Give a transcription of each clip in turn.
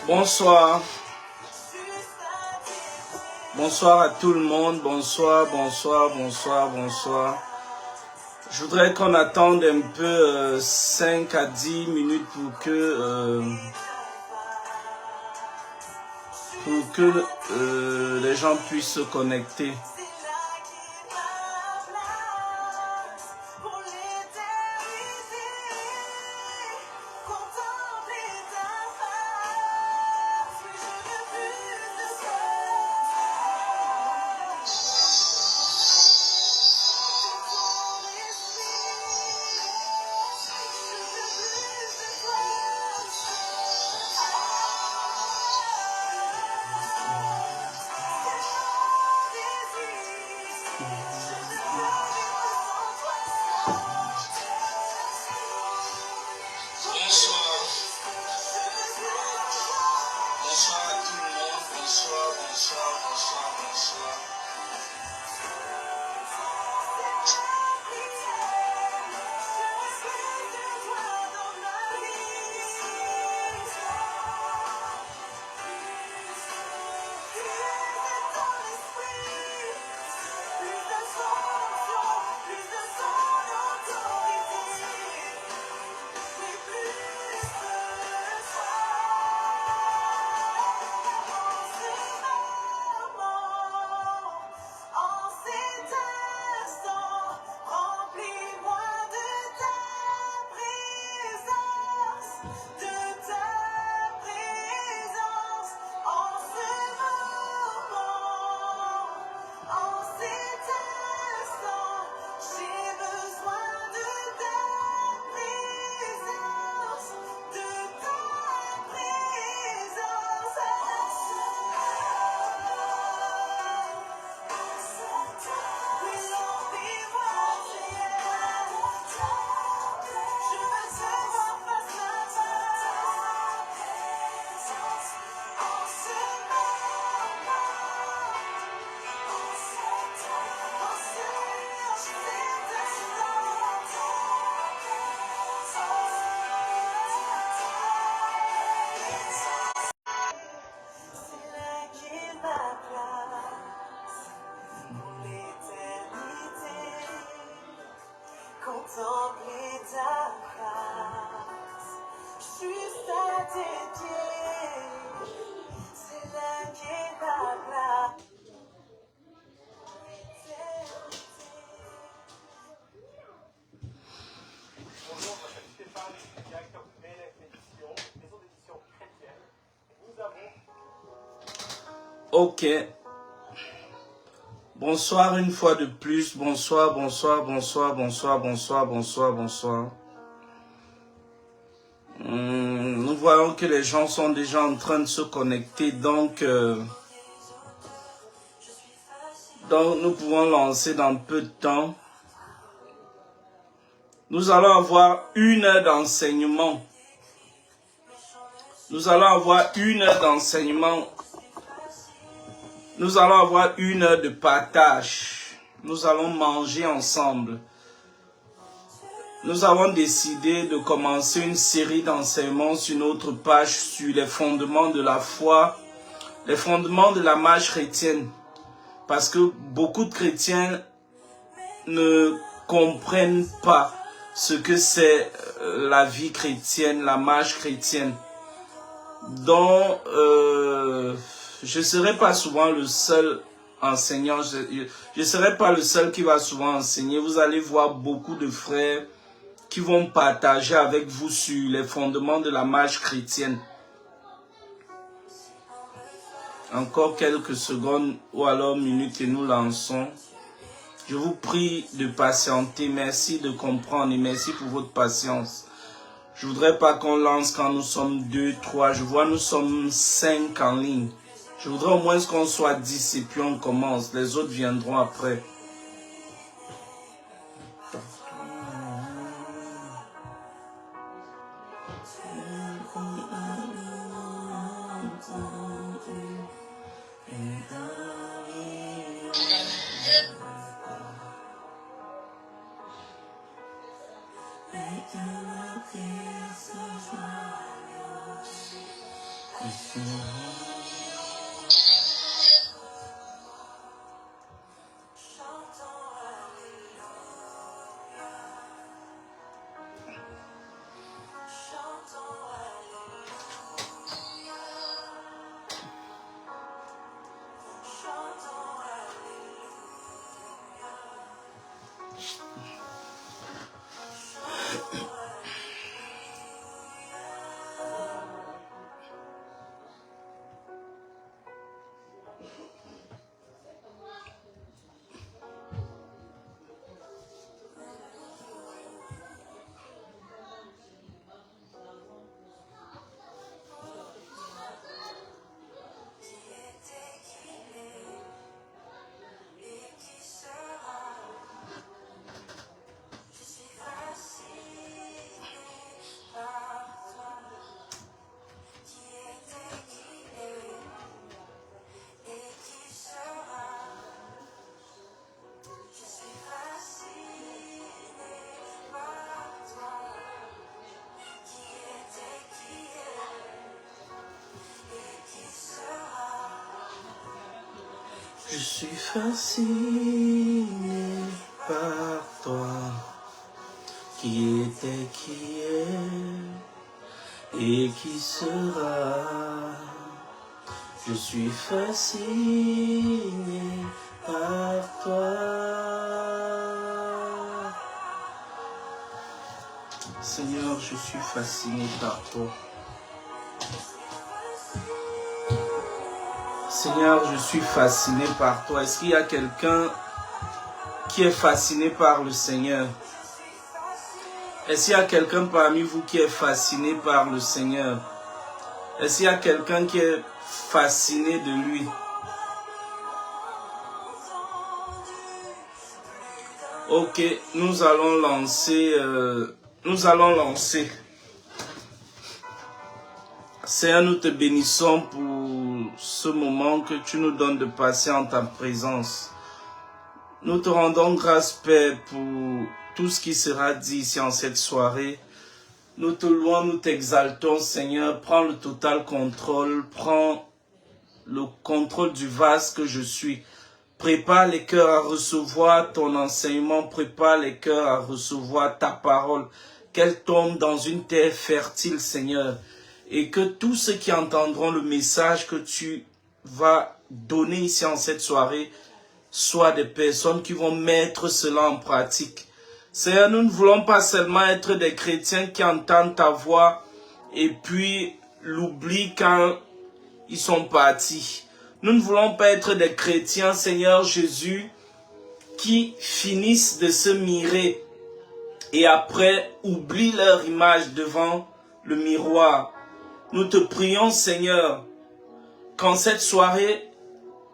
Bonsoir. Bonsoir à tout le monde. Bonsoir, bonsoir, bonsoir, bonsoir. Je voudrais qu'on attende un peu 5 à 10 minutes pour que les gens puissent se connecter. Ok. Bonsoir une fois de plus. Bonsoir, bonsoir, bonsoir, bonsoir, bonsoir, bonsoir, bonsoir. Nous voyons que les gens sont déjà en train de se connecter. Donc nous pouvons lancer dans peu de temps. Nous allons avoir 1 heure d'enseignement. Nous allons avoir 1 heure d'enseignement. Nous allons avoir 1 heure de partage. Nous allons manger ensemble. Nous avons décidé de commencer une série d'enseignements sur notre page sur les fondements de la foi, les fondements de la marche chrétienne. Parce que beaucoup de chrétiens ne comprennent pas ce que c'est la vie chrétienne, la marche chrétienne. Donc, je ne serai pas souvent le seul enseignant, je ne serai pas le seul qui va souvent enseigner. Vous allez voir beaucoup de frères qui vont partager avec vous sur les fondements de la marche chrétienne. Encore quelques secondes ou alors minutes et nous lançons. Je vous prie de patienter. Merci de comprendre et merci pour votre patience. Je voudrais pas qu'on lance quand nous sommes 2, 3. Je vois nous sommes 5 en ligne. Je voudrais au moins qu'on soit 10 et puis on commence. Les autres viendront après. Je suis fasciné par toi, qui était, qui est et qui sera. Je suis fasciné par toi. Seigneur, je suis fasciné par toi. Seigneur, je suis fasciné par toi. Est-ce qu'il y a quelqu'un qui est fasciné par le Seigneur? Est-ce qu'il y a quelqu'un parmi vous qui est fasciné par le Seigneur? Est-ce qu'il y a quelqu'un qui est fasciné de lui? Ok, nous allons lancer. Seigneur, nous te bénissons pour ce moment que tu nous donnes de passer en ta présence. Nous te rendons grâce, Père, pour tout ce qui sera dit ici en cette soirée. Nous te louons, nous t'exaltons, Seigneur. Prends le total contrôle, prends le contrôle du vase que je suis. Prépare les cœurs à recevoir ton enseignement, prépare les cœurs à recevoir ta parole. Qu'elle tombe dans une terre fertile, Seigneur. Et que tous ceux qui entendront le message que tu vas donner ici en cette soirée soient des personnes qui vont mettre cela en pratique. Seigneur, nous ne voulons pas seulement être des chrétiens qui entendent ta voix et puis l'oublient quand ils sont partis. Nous ne voulons pas être des chrétiens, Seigneur Jésus, qui finissent de se mirer et après oublient leur image devant le miroir. Nous te prions, Seigneur, qu'en cette soirée,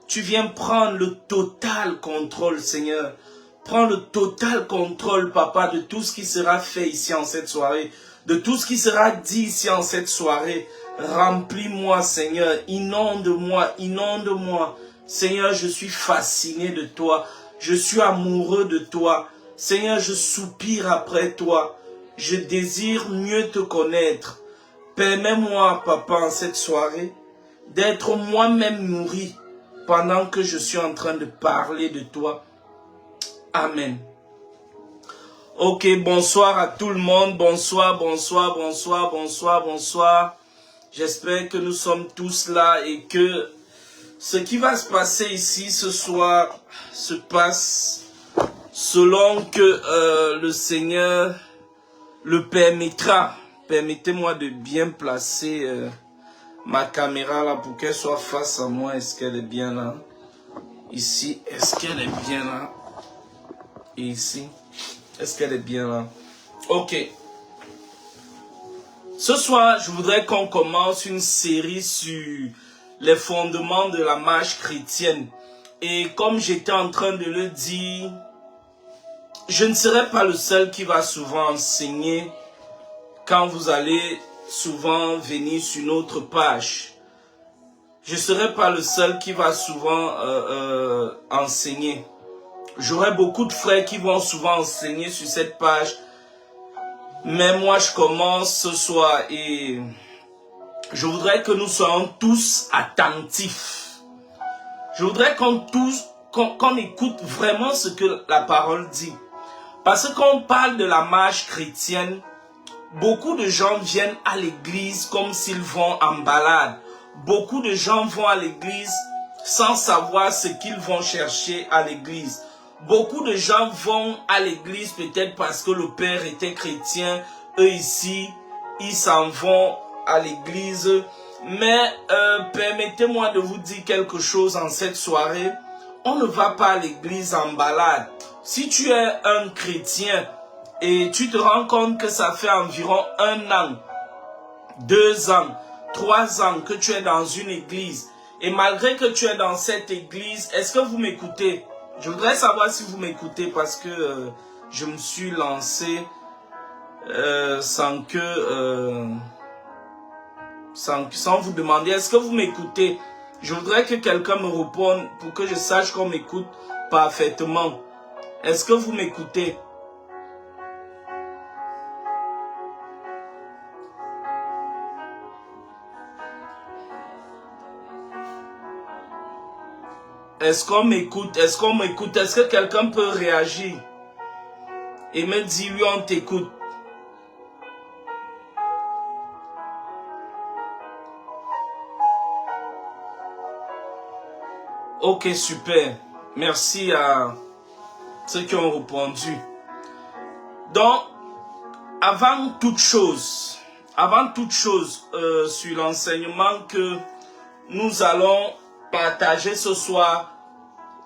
tu viens prendre le total contrôle, Seigneur. Prends le total contrôle, Papa, de tout ce qui sera fait ici en cette soirée, de tout ce qui sera dit ici en cette soirée. Remplis-moi, Seigneur, inonde-moi, inonde-moi. Seigneur, je suis fasciné de toi. Je suis amoureux de toi. Seigneur, je soupire après toi. Je désire mieux te connaître. Permets-moi, Papa, en cette soirée, d'être moi-même nourri pendant que je suis en train de parler de toi. Amen. Ok, bonsoir à tout le monde. Bonsoir, bonsoir, bonsoir, bonsoir, bonsoir. J'espère que nous sommes tous là et que ce qui va se passer ici ce soir se passe selon que le Seigneur le permettra. Permettez-moi de bien placer ma caméra là pour qu'elle soit face à moi. Est-ce qu'elle est bien là? Ici, est-ce qu'elle est bien là? Et ici, est-ce qu'elle est bien là? Ok. Ce soir, je voudrais qu'on commence une série sur les fondements de la marche chrétienne. Et comme j'étais en train de le dire, je ne serai pas le seul qui va souvent enseigner quand vous allez souvent venir sur notre page. Je ne serai pas le seul qui va souvent enseigner. J'aurai beaucoup de frères qui vont souvent enseigner sur cette page. Mais moi, je commence ce soir et je voudrais que nous soyons tous attentifs. Je voudrais qu'on écoute vraiment ce que la parole dit. Parce que quand on parle de la marche chrétienne, beaucoup de gens viennent à l'église comme s'ils vont en balade. Beaucoup de gens vont à l'église sans savoir ce qu'ils vont chercher à l'église. Beaucoup de gens vont à l'église peut-être parce que le père était chrétien. Eux ici, ils s'en vont à l'église. Mais permettez-moi de vous dire quelque chose en cette soirée. On ne va pas à l'église en balade. Si tu es un chrétien et tu te rends compte que ça fait environ 1 an, 2 ans, 3 ans que tu es dans une église, et malgré que tu es dans cette église, est-ce que vous m'écoutez? Je voudrais savoir si vous m'écoutez parce que je me suis lancé sans vous demander. Est-ce que vous m'écoutez? Je voudrais que quelqu'un me réponde pour que je sache qu'on m'écoute parfaitement. Est-ce que vous m'écoutez? Est-ce qu'on m'écoute? Est-ce qu'on m'écoute? Est-ce que quelqu'un peut réagir et me dire oui, on t'écoute? Ok, super. Merci à ceux qui ont répondu. Donc, avant toute chose, sur l'enseignement que nous allons partager ce soir,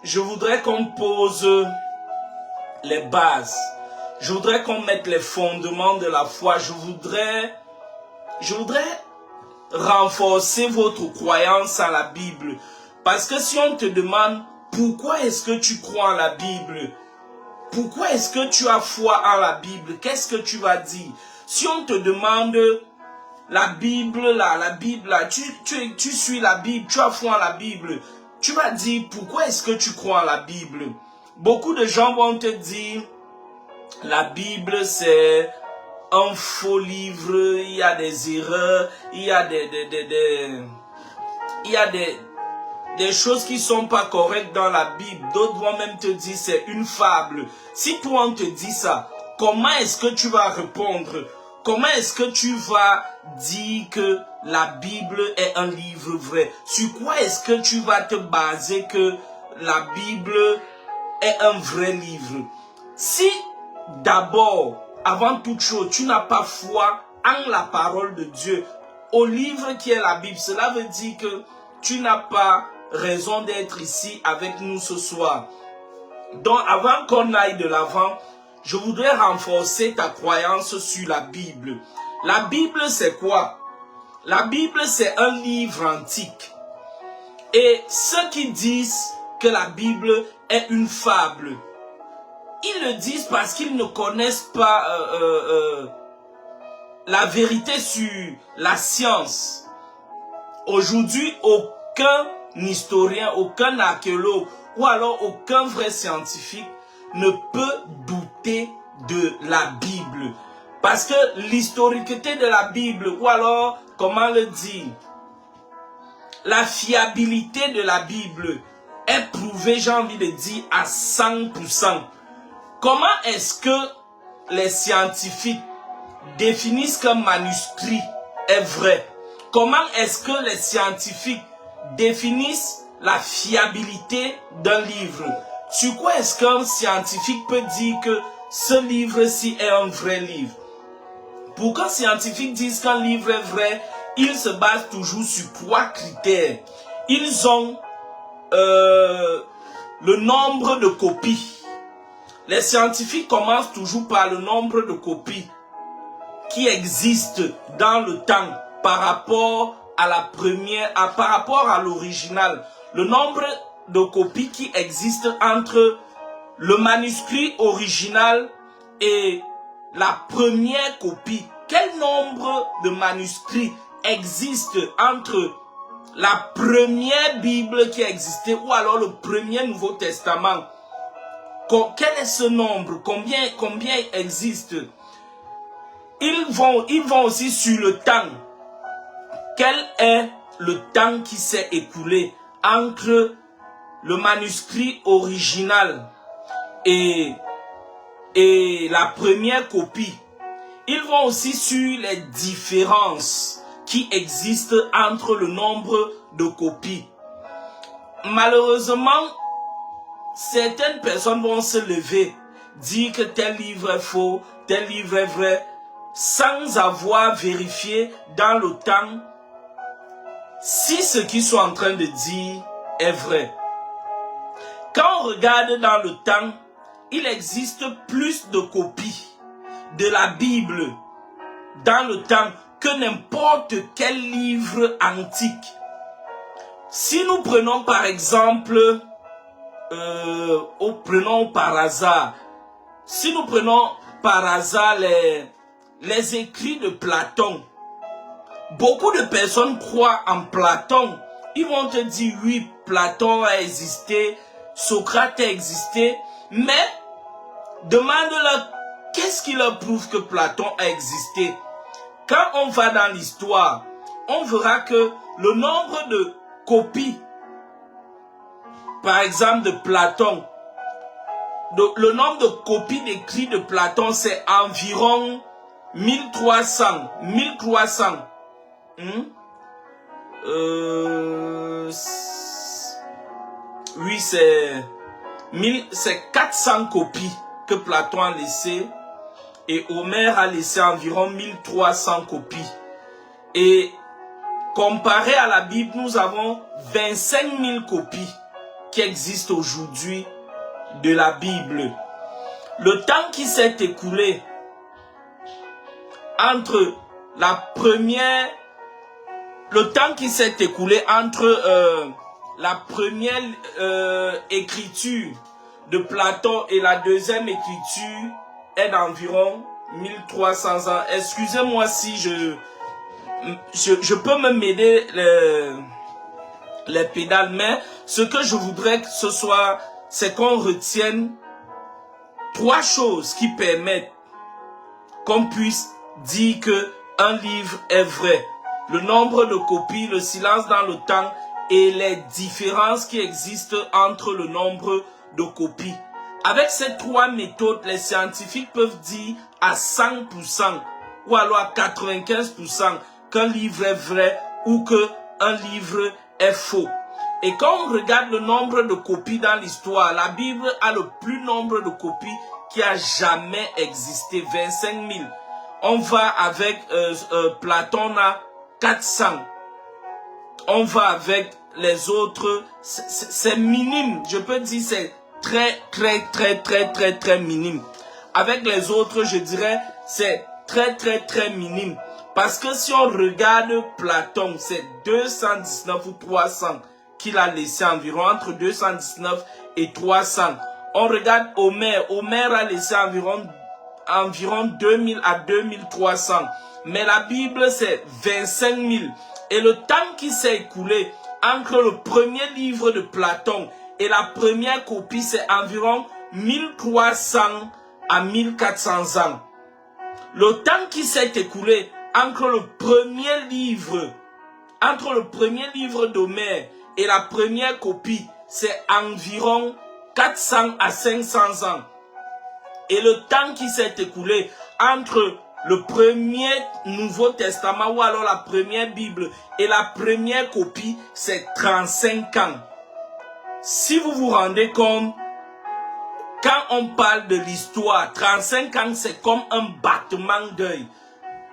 je voudrais qu'on pose les bases. Je voudrais qu'on mette les fondements de la foi. Je voudrais renforcer votre croyance à la Bible. Parce que si on te demande pourquoi est-ce que tu crois en la Bible, pourquoi est-ce que tu as foi en la Bible, qu'est-ce que tu vas dire? Si on te demande la Bible là, tu suis la Bible, tu as foi en la Bible, tu vas dire pourquoi est-ce que tu crois en la Bible? Beaucoup de gens vont te dire la Bible c'est un faux livre, il y a des erreurs, il y a des choses qui sont pas correctes dans la Bible. D'autres vont même te dire c'est une fable. Si toi on te dit ça, comment est-ce que tu vas répondre? Comment est-ce que tu vas dire que la Bible est un livre vrai? Sur quoi est-ce que tu vas te baser que la Bible est un vrai livre? Si d'abord, avant toute chose, tu n'as pas foi en la parole de Dieu, au livre qui est la Bible, cela veut dire que tu n'as pas raison d'être ici avec nous ce soir. Donc, avant qu'on aille de l'avant, je voudrais renforcer ta croyance sur la Bible. La Bible, c'est quoi? La Bible, c'est un livre antique. Et ceux qui disent que la Bible est une fable, ils le disent parce qu'ils ne connaissent pas la vérité sur la science. Aujourd'hui, aucun historien, aucun archéologue ou alors aucun vrai scientifique ne peut douter de la Bible. Parce que l'historicité de la Bible, ou alors, comment le dire, la fiabilité de la Bible est prouvée, j'ai envie de dire, à 100%. Comment est-ce que les scientifiques définissent qu'un manuscrit est vrai? Comment est-ce que les scientifiques définissent la fiabilité d'un livre? Sur quoi est-ce qu'un scientifique peut dire que ce livre-ci est un vrai livre? Pour qu'un scientifique dise qu'un livre est vrai, il se base toujours sur 3 critères. Ils ont le nombre de copies. Les scientifiques commencent toujours par le nombre de copies qui existent dans le temps par rapport à la première, par rapport à l'original. Le nombre de copies qui existent entre le manuscrit original et la première copie. Quel nombre de manuscrits existe entre la première Bible qui existait ou alors le premier Nouveau Testament? Quel est ce nombre? Combien existe? Ils vont aussi sur le temps. Quel est le temps qui s'est écoulé entre le manuscrit original et la première copie? Ils vont aussi sur les différences qui existent entre le nombre de copies. Malheureusement, certaines personnes vont se lever, dire que tel livre est faux, tel livre est vrai, sans avoir vérifié dans le temps si ce qu'ils sont en train de dire est vrai. Quand on regarde dans le temps, il existe plus de copies de la Bible dans le temps que n'importe quel livre antique. Si nous prenons par exemple, prenons par hasard les écrits de Platon, beaucoup de personnes croient en Platon. Ils vont te dire oui, Platon a existé, Socrate a existé, mais demande-leur qu'est-ce qui leur prouve que Platon a existé. Quand on va dans l'histoire, on verra que le nombre de copies, par exemple de Platon, le nombre de copies d'écrits de Platon, c'est environ 1300. Oui, c'est 400 copies que Platon a laissé et Homère a laissé environ 1300 copies. Et comparé à la Bible, nous avons 25 000 copies qui existent aujourd'hui de la Bible. Le temps qui s'est écoulé entre la première écriture de Platon et la deuxième écriture est d'environ 1300 ans. Excusez-moi si je peux me mêler les pédales, mais ce que je voudrais que ce soit, c'est qu'on retienne 3 choses qui permettent qu'on puisse dire que un livre est vrai. Le nombre de copies, le silence dans le temps et les différences qui existent entre le nombre de copies. Avec ces 3 méthodes, les scientifiques peuvent dire à 100% ou alors à 95% qu'un livre est vrai ou qu'un livre est faux. Et quand on regarde le nombre de copies dans l'histoire, la Bible a le plus nombre de copies qui a jamais existé, 25 000. On va avec Platon a 400. On va avec les autres, c'est minime. Je peux dire c'est très minime. Avec les autres, je dirais c'est très minime. Parce que si on regarde Platon, c'est 219 ou 300 qu'il a laissé environ, entre 219 et 300. On regarde Homère. Homère a laissé environ 2000 à 2300. Mais la Bible, c'est 25 000. Et le temps qui s'est écoulé entre le premier livre de Platon et la première copie, c'est environ 1300 à 1400 ans. Le temps qui s'est écoulé entre le premier livre d'Homère et la première copie, c'est environ 400 à 500 ans. Et le temps qui s'est écoulé entre le premier Nouveau Testament ou alors la première Bible et la première copie, c'est 35 ans. Si vous vous rendez compte, quand on parle de l'histoire, 35 ans, c'est comme un battement d'œil.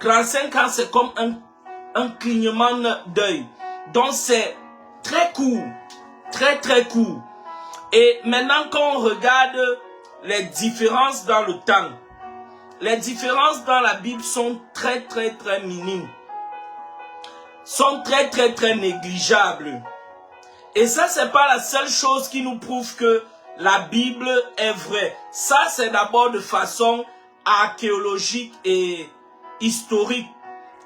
35 ans, c'est comme un clignement d'œil. Donc, c'est très court. Très, très court. Et maintenant, quand on regarde les différences dans le temps, les différences dans la Bible sont très, très, très minimes. Sont très, très, très négligeables. Et ça, c'est pas la seule chose qui nous prouve que la Bible est vraie. Ça, c'est d'abord de façon archéologique et historique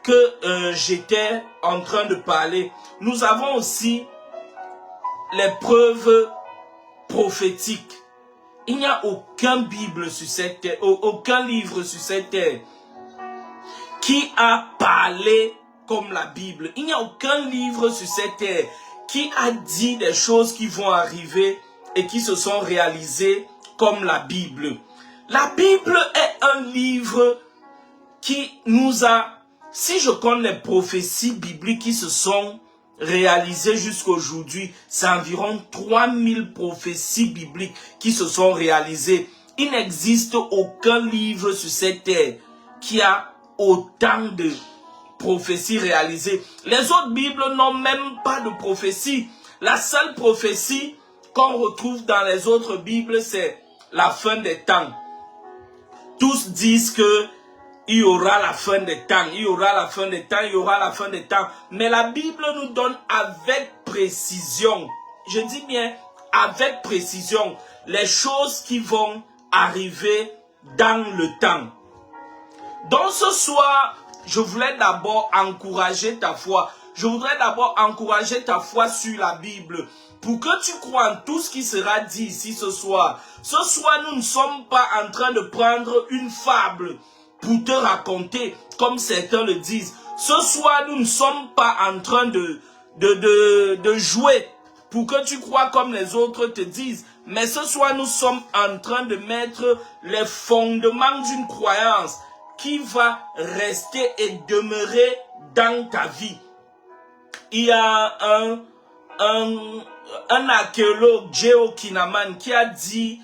que j'étais en train de parler. Nous avons aussi les preuves prophétiques. Il n'y a aucun Bible sur cette terre, aucun livre sur cette terre qui a parlé comme la Bible. Il n'y a aucun livre sur cette terre qui a dit des choses qui vont arriver et qui se sont réalisées comme la Bible. La Bible est un livre qui nous a, si je compte les prophéties bibliques qui se sont réalisées jusqu'à aujourd'hui, c'est environ 3000 prophéties bibliques qui se sont réalisées. Il n'existe aucun livre sur cette terre qui a autant de prophéties réalisées. Les autres Bibles n'ont même pas de prophétie. La seule prophétie qu'on retrouve dans les autres Bibles, c'est la fin des temps. Tous disent que il y aura la fin des temps, il y aura la fin des temps, il y aura la fin des temps. Mais la Bible nous donne avec précision, je dis bien avec précision, les choses qui vont arriver dans le temps. Donc ce soir, je voulais d'abord encourager ta foi. Je voudrais d'abord encourager ta foi sur la Bible. Pour que tu crois en tout ce qui sera dit ici ce soir. Ce soir, nous ne sommes pas en train de prendre une fable pour te raconter, comme certains le disent. Ce soir, nous ne sommes pas en train de jouer pour que tu crois comme les autres te disent. Mais ce soir, nous sommes en train de mettre les fondements d'une croyance qui va rester et demeurer dans ta vie. Il y a un archéologue, Geo Kinnaman, qui a dit: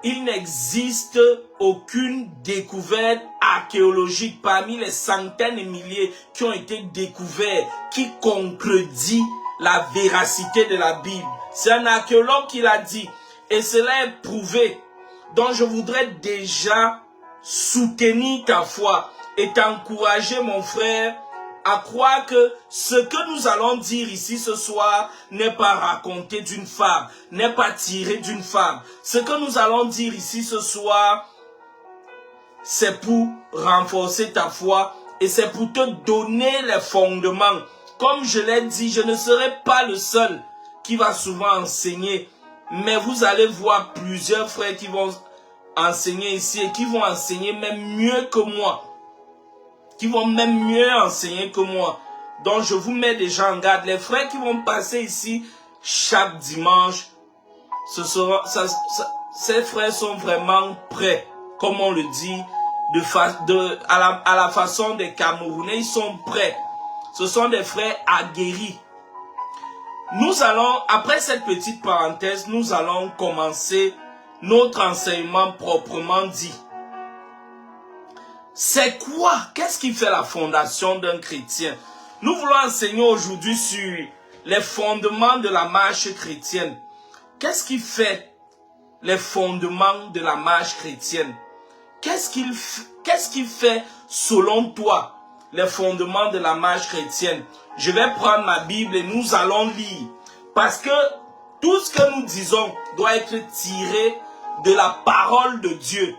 il n'existe aucune découverte archéologique parmi les centaines et milliers qui ont été découverts qui contredit la véracité de la Bible. C'est un archéologue qui l'a dit et cela est prouvé. Donc je voudrais déjà soutenir ta foi et t'encourager, mon frère, à croire que ce que nous allons dire ici ce soir n'est pas raconté d'une fable, n'est pas tiré d'une fable. Ce que nous allons dire ici ce soir, c'est pour renforcer ta foi et c'est pour te donner les fondements. Comme je l'ai dit, je ne serai pas le seul qui va souvent enseigner, mais vous allez voir plusieurs frères qui vont enseigner ici et qui vont enseigner même mieux que moi. Qui vont même mieux enseigner que moi. Donc je vous mets déjà en garde. Les frères qui vont passer ici chaque dimanche, ces frères sont vraiment prêts, comme on le dit, à la façon des Camerounais, ils sont prêts. Ce sont des frères aguerris. Nous allons, après cette petite parenthèse, nous allons commencer notre enseignement proprement dit. C'est quoi? Qu'est-ce qui fait la fondation d'un chrétien? Nous voulons enseigner aujourd'hui sur les fondements de la marche chrétienne. Qu'est-ce qui fait les fondements de la marche chrétienne? Qu'est-ce qui fait, selon toi, les fondements de la marche chrétienne? Je vais prendre ma Bible et nous allons lire. Parce que tout ce que nous disons doit être tiré de la parole de Dieu.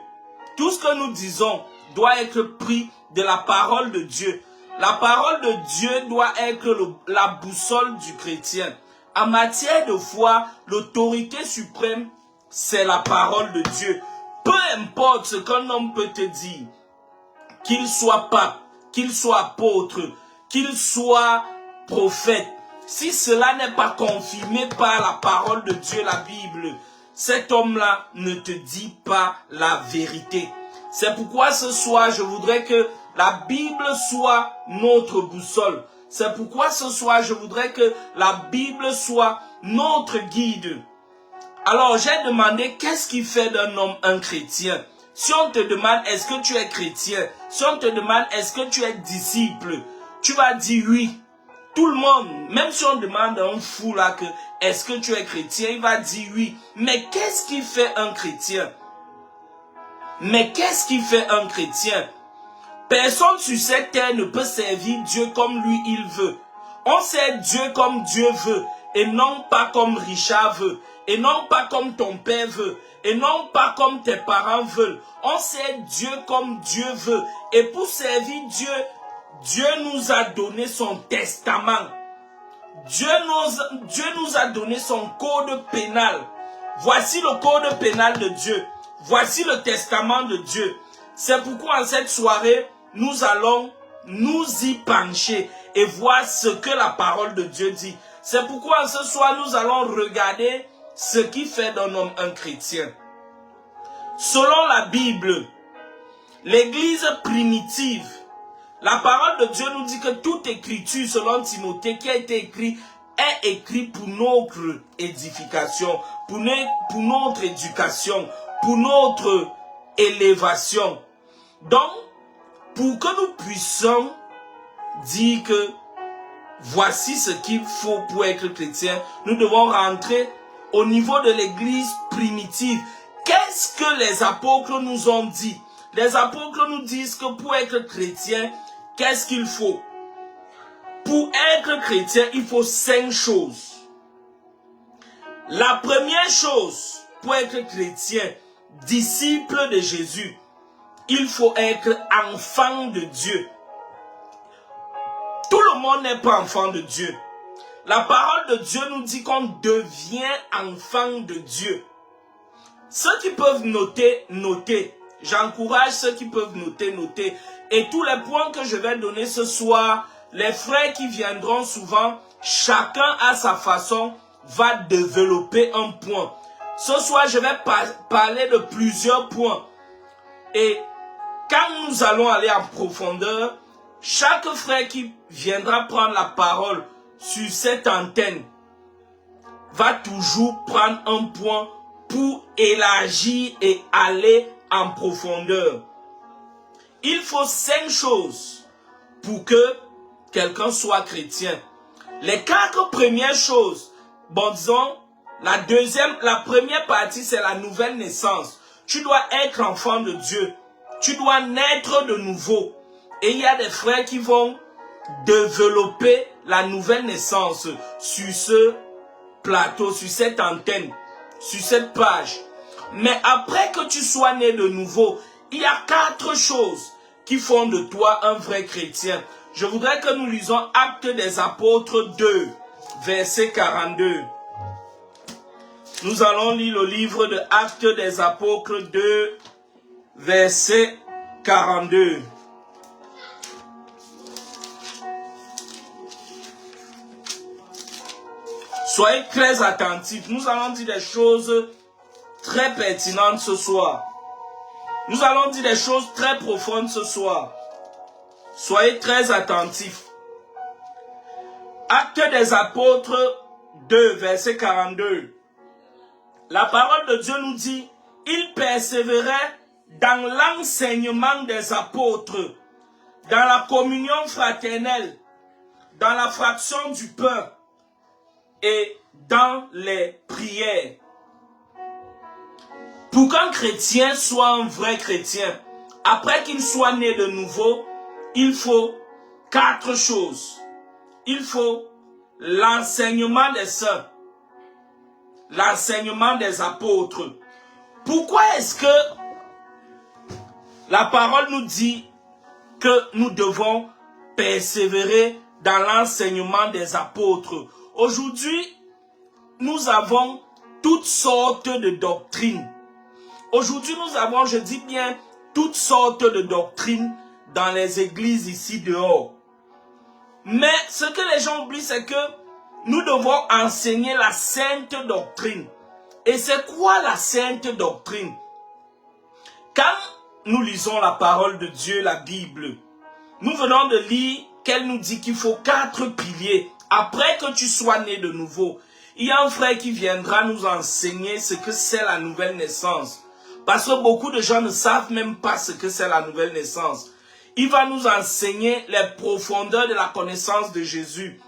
Tout ce que nous disons doit être pris de la parole de Dieu. La parole de Dieu doit être la boussole du chrétien. En matière de foi, l'autorité suprême, c'est la parole de Dieu. Peu importe ce qu'un homme peut te dire, qu'il soit pape, qu'il soit apôtre, qu'il soit prophète, si cela n'est pas confirmé par la parole de Dieu, la Bible, cet homme-là ne te dit pas la vérité. C'est pourquoi ce soir, je voudrais que la Bible soit notre boussole. C'est pourquoi ce soir, je voudrais que la Bible soit notre guide. Alors, j'ai demandé, qu'est-ce qui fait d'un homme un chrétien? Si on te demande, est-ce que tu es chrétien? Si on te demande, est-ce que tu es disciple? Tu vas dire oui. Tout le monde, même si on demande à un fou là que, est-ce que tu es chrétien? Il va dire oui. Mais qu'est-ce qui fait un chrétien? Mais qu'est-ce qui fait un chrétien? Personne sur cette terre ne peut servir Dieu comme lui il veut. On sert Dieu comme Dieu veut, et non pas comme Richard veut, et non pas comme ton père veut, et non pas comme tes parents veulent. On sert Dieu comme Dieu veut. Et pour servir Dieu, Dieu nous a donné son testament. Dieu nous a donné son code pénal. Voici le code pénal de Dieu. Voici le testament de Dieu. C'est pourquoi en cette soirée, nous allons nous y pencher et voir ce que la parole de Dieu dit. C'est pourquoi ce soir, nous allons regarder ce qui fait d'un homme un chrétien. Selon la Bible, l'Église primitive, la parole de Dieu nous dit que toute écriture, selon Timothée, qui a été écrite, est écrite pour notre édification, pour notre éducation, pour notre élévation. Donc, pour que nous puissions dire que voici ce qu'il faut pour être chrétien, nous devons rentrer au niveau de l'église primitive. Qu'est-ce que les apôtres nous ont dit? Les apôtres nous disent que pour être chrétien, qu'est-ce qu'il faut? Pour être chrétien, il faut 5 choses. La première chose, pour être chrétien, disciple de Jésus, il faut être enfant de Dieu. Tout le monde n'est pas enfant de Dieu. La parole de Dieu nous dit qu'on devient enfant de Dieu. Ceux qui peuvent noter, notez. J'encourage ceux qui peuvent noter, noter. Et tous les points que je vais donner ce soir, les frères qui viendront souvent, chacun à sa façon, va développer un point. Ce soir, je vais parler de plusieurs points. Et quand nous allons aller en profondeur, chaque frère qui viendra prendre la parole sur cette antenne va toujours prendre un point pour élargir et aller en profondeur. Il faut 5 choses pour que quelqu'un soit chrétien. Les 4 premières choses, bon disons, la première partie c'est la nouvelle naissance. Tu dois être enfant de Dieu. Tu dois naître de nouveau. Et il y a des frères qui vont développer la nouvelle naissance sur ce plateau, sur cette antenne, sur cette page. Mais après que tu sois né de nouveau, il y a 4 choses qui font de toi un vrai chrétien. Je voudrais que nous lisons Actes des Apôtres 2, verset 42. Nous allons lire le livre de Actes des Apôtres 2, verset 42. Soyez très attentifs. Nous allons dire des choses très pertinentes ce soir. Nous allons dire des choses très profondes ce soir. Soyez très attentifs. Actes des Apôtres 2, verset 42. La parole de Dieu nous dit, ils persévéraient dans l'enseignement des apôtres, dans la communion fraternelle, dans la fraction du pain et dans les prières. Pour qu'un chrétien soit un vrai chrétien, après qu'il soit né de nouveau, il faut 4 choses. Il faut l'enseignement des saints, l'enseignement des apôtres. Pourquoi est-ce que la parole nous dit que nous devons persévérer dans l'enseignement des apôtres. Aujourd'hui, nous avons toutes sortes de doctrines. Aujourd'hui, nous avons, je dis bien, toutes sortes de doctrines dans les églises ici dehors. Mais ce que les gens oublient, c'est que nous devons enseigner la sainte doctrine. Et c'est quoi la sainte doctrine? Quand nous lisons la parole de Dieu, la Bible, nous venons de lire qu'elle nous dit qu'il faut 4 piliers. Après que tu sois né de nouveau, il y a un frère qui viendra nous enseigner ce que c'est la nouvelle naissance. Parce que beaucoup de gens ne savent même pas ce que c'est la nouvelle naissance. Il va nous enseigner les profondeurs de la connaissance de Jésus.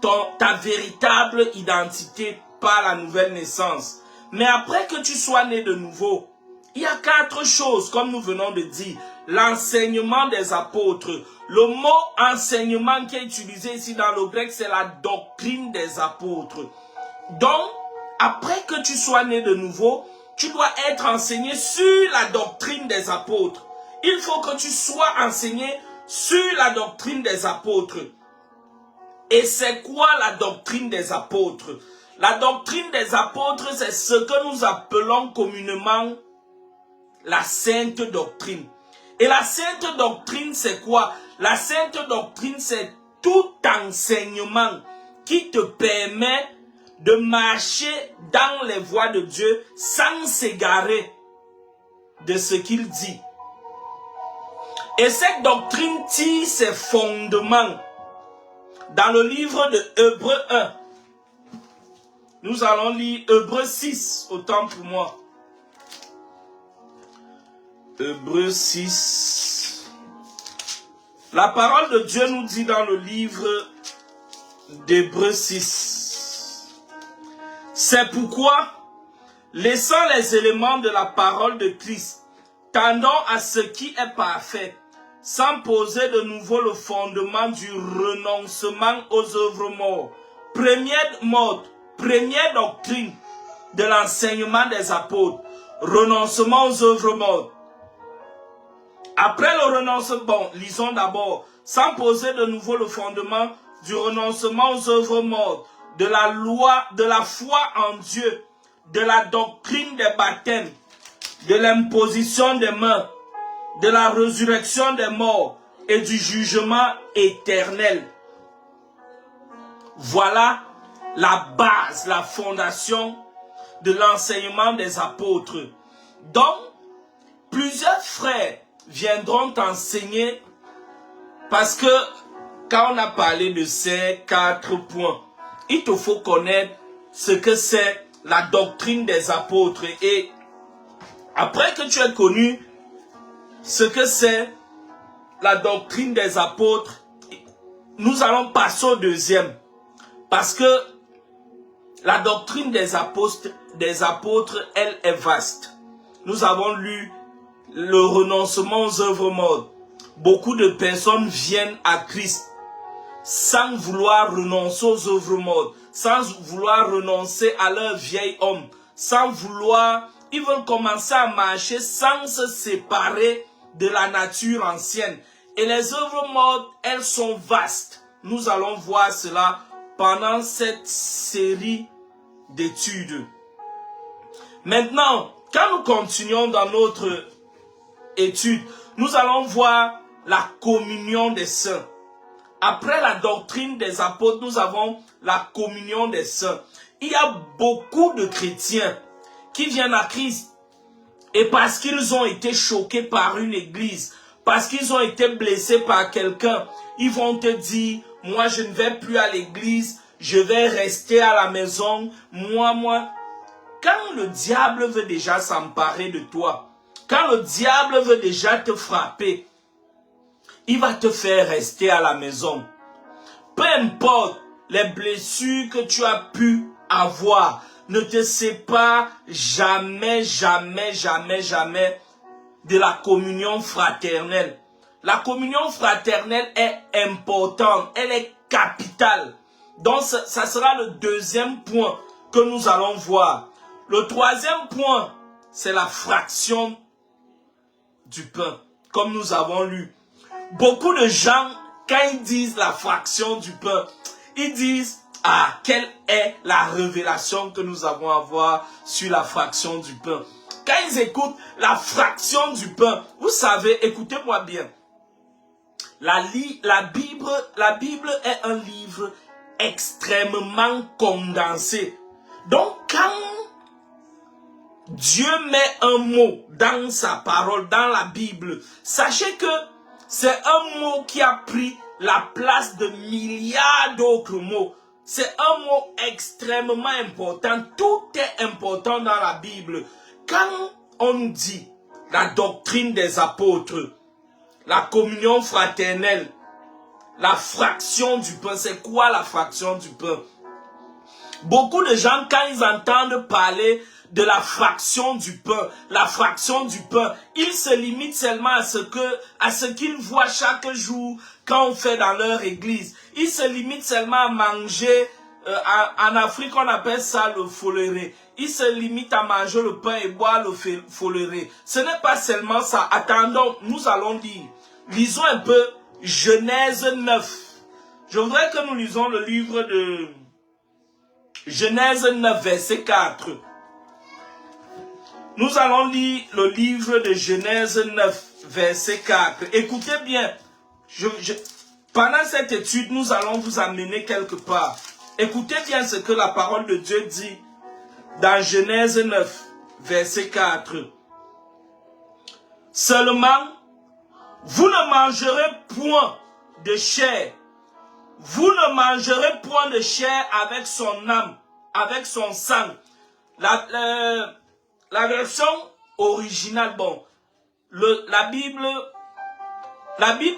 Ta véritable identité par la nouvelle naissance. Mais après que tu sois né de nouveau, il y a 4 choses, comme nous venons de dire. L'enseignement des apôtres. Le mot enseignement qui est utilisé ici dans le grec, c'est la doctrine des apôtres. Donc, après que tu sois né de nouveau, tu dois être enseigné sur la doctrine des apôtres. Il faut que tu sois enseigné sur la doctrine des apôtres. Et c'est quoi la doctrine des apôtres? La doctrine des apôtres, c'est ce que nous appelons communément la sainte doctrine. Et la sainte doctrine, c'est quoi? La sainte doctrine, c'est tout enseignement qui te permet de marcher dans les voies de Dieu sans s'égarer de ce qu'il dit. Et cette doctrine tire ses fondements dans le livre de Hébreux 1. Nous allons lire Hébreux 6, autant pour moi. Hébreux 6. La parole de Dieu nous dit dans le livre d'Hébreux 6. C'est pourquoi, laissant les éléments de la parole de Christ, tendons à ce qui est parfait, sans poser de nouveau le fondement du renoncement aux œuvres mortes. Première doctrine de l'enseignement des apôtres, renoncement aux œuvres mortes. Après le renoncement, lisons d'abord, sans poser de nouveau le fondement du renoncement aux œuvres mortes, de la loi, de la foi en Dieu, de la doctrine des baptêmes, de l'imposition des mains, de la résurrection des morts et du jugement éternel. Voilà la base, la fondation de l'enseignement des apôtres. Donc, plusieurs frères viendront t'enseigner parce que quand on a parlé de ces 4 points, il te faut connaître ce que c'est la doctrine des apôtres. Et après que tu aies connu ce que c'est la doctrine des apôtres, nous allons passer au deuxième. Parce que la doctrine des apôtres, elle est vaste. Nous avons lu le renoncement aux œuvres mortes. Beaucoup de personnes viennent à Christ sans vouloir renoncer aux œuvres mortes, sans vouloir renoncer à leur vieil homme, sans vouloir, ils veulent commencer à marcher sans se séparer de la nature ancienne. Et les œuvres mortes, elles sont vastes. Nous allons voir cela pendant cette série d'études. Maintenant, quand nous continuons dans notre étude, nous allons voir la communion des saints. Après la doctrine des apôtres, nous avons la communion des saints. Il y a beaucoup de chrétiens qui viennent à Christ et parce qu'ils ont été choqués par une église, parce qu'ils ont été blessés par quelqu'un, ils vont te dire, moi je ne vais plus à l'église, je vais rester à la maison, moi. Quand le diable veut déjà s'emparer de toi, quand le diable veut déjà te frapper, il va te faire rester à la maison. Peu importe les blessures que tu as pu avoir, ne te sépare jamais de la communion fraternelle. La communion fraternelle est importante, elle est capitale. Donc ça sera le deuxième point que nous allons voir. Le troisième point, c'est la fraction du pain, comme nous avons lu. Beaucoup de gens quand ils disent la fraction du pain, ils disent, ah, quelle est la révélation que nous avons à voir sur la fraction du pain. Quand ils écoutent la fraction du pain, vous savez, écoutez-moi bien, la Bible est un livre extrêmement condensé. Donc, quand Dieu met un mot dans sa parole, dans la Bible, sachez que c'est un mot qui a pris la place de milliards d'autres mots. C'est un mot extrêmement important. Tout est important dans la Bible. Quand on dit la doctrine des apôtres, la communion fraternelle, la fraction du pain, c'est quoi la fraction du pain? Beaucoup de gens, quand ils entendent parler de la fraction du pain, ils se limitent seulement à ce qu'ils voient chaque jour quand on fait dans leur église. Ils se limitent seulement à manger, en Afrique on appelle ça le foléré. Ils se limitent à manger le pain et boire le foléré. Ce n'est pas seulement ça. Attendons, nous allons lire. Lisons un peu Genèse 9. Je voudrais que nous lisons le livre de Genèse 9, verset 4. Nous allons lire le livre de Genèse 9, verset 4. Écoutez bien, pendant cette étude, nous allons vous amener quelque part. Écoutez bien ce que la parole de Dieu dit dans Genèse 9, verset 4. Seulement, vous ne mangerez point de chair. Vous ne mangerez point de chair avec son âme, avec son sang. La version originale, bon, la Bible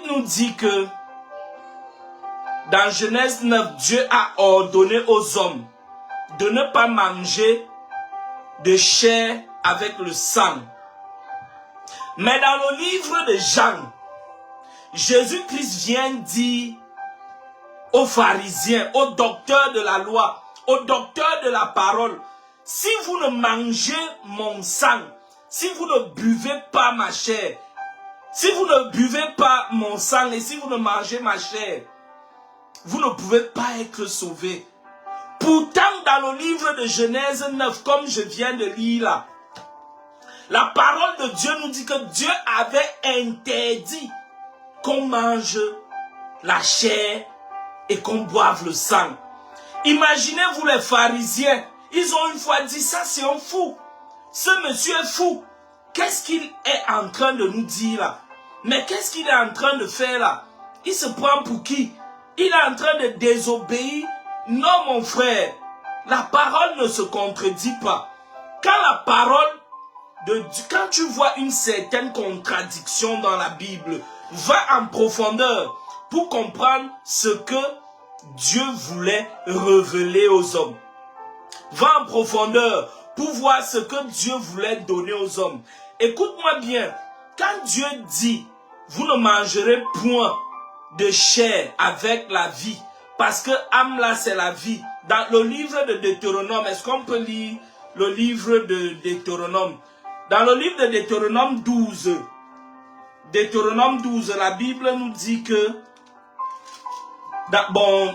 nous dit que dans Genèse 9, Dieu a ordonné aux hommes de ne pas manger de chair avec le sang. Mais dans le livre de Jean, Jésus-Christ vient dire aux pharisiens, aux docteurs de la loi, aux docteurs de la parole, si vous ne mangez mon sang, si vous ne buvez pas ma chair, si vous ne buvez pas mon sang et si vous ne mangez ma chair, vous ne pouvez pas être sauvés. Pourtant, dans le livre de Genèse 9, comme je viens de lire là, la parole de Dieu nous dit que Dieu avait interdit qu'on mange la chair et qu'on boive le sang. Imaginez-vous les pharisiens, ils ont une fois dit, ça c'est un fou. Ce monsieur est fou. Qu'est-ce qu'il est en train de nous dire là? Mais qu'est-ce qu'il est en train de faire là? Il se prend pour qui? Il est en train de désobéir? Non mon frère, la parole ne se contredit pas. Quand la parole de Dieu, quand tu vois une certaine contradiction dans la Bible, va en profondeur pour comprendre ce que Dieu voulait révéler aux hommes. Va en profondeur pour voir ce que Dieu voulait donner aux hommes. Écoute-moi bien, quand Dieu dit, vous ne mangerez point de chair avec la vie, parce que âme là c'est la vie. Dans le livre de Deutéronome, est-ce qu'on peut lire le livre de Deutéronome? Dans le livre de Deutéronome 12, la Bible nous dit que, bon,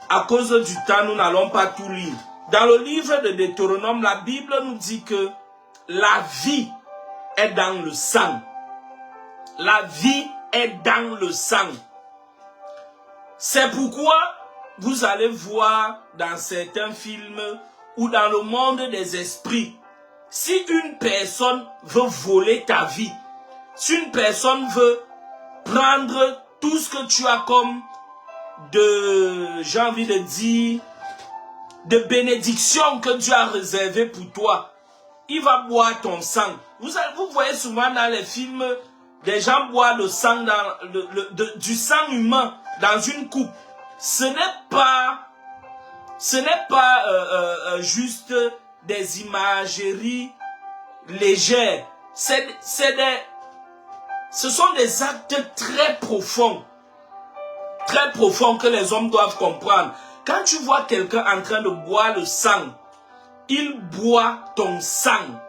à cause du temps, nous n'allons pas tout lire. Dans le livre de Deutéronome, la Bible nous dit que la vie est dans le sang. La vie est dans le sang. C'est pourquoi vous allez voir dans certains films ou dans le monde des esprits, si une personne veut voler ta vie, si une personne veut prendre tout ce que tu as comme j'ai envie de dire, de bénédiction que Dieu a réservé pour toi, il va boire ton sang. Vous voyez souvent dans les films, des gens boivent le sang du sang humain dans une coupe. Ce n'est pas juste des imageries légères. Ce sont des actes très profonds que les hommes doivent comprendre. Quand tu vois quelqu'un en train de boire le sang, il boit ton sang.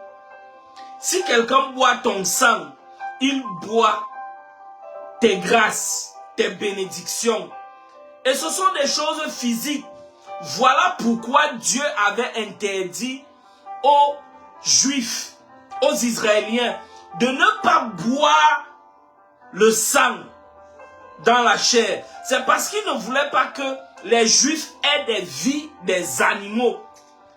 Si quelqu'un boit ton sang, il boit tes grâces, tes bénédictions. Et ce sont des choses physiques. Voilà pourquoi Dieu avait interdit aux Juifs, aux Israéliens, de ne pas boire le sang dans la chair. C'est parce qu'il ne voulait pas que les Juifs aient des vies des animaux.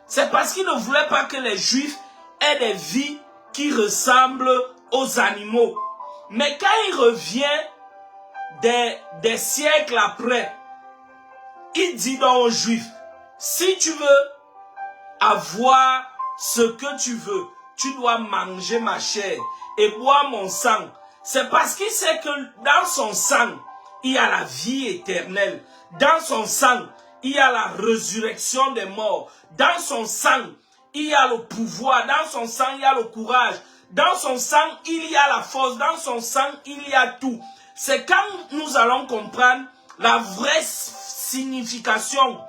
C'est parce qu'il ne voulait pas que les Juifs aient des vies qui ressemblent aux animaux. Mais quand il revient des siècles après, il dit donc aux Juifs, si tu veux avoir ce que tu veux, tu dois manger ma chair et boire mon sang. C'est parce qu'il sait que dans son sang, il y a la vie éternelle. Dans son sang, il y a la résurrection des morts. Dans son sang, il y a le pouvoir. Dans son sang, il y a le courage. Dans son sang, il y a la force. Dans son sang, il y a tout. C'est quand nous allons comprendre la vraie signification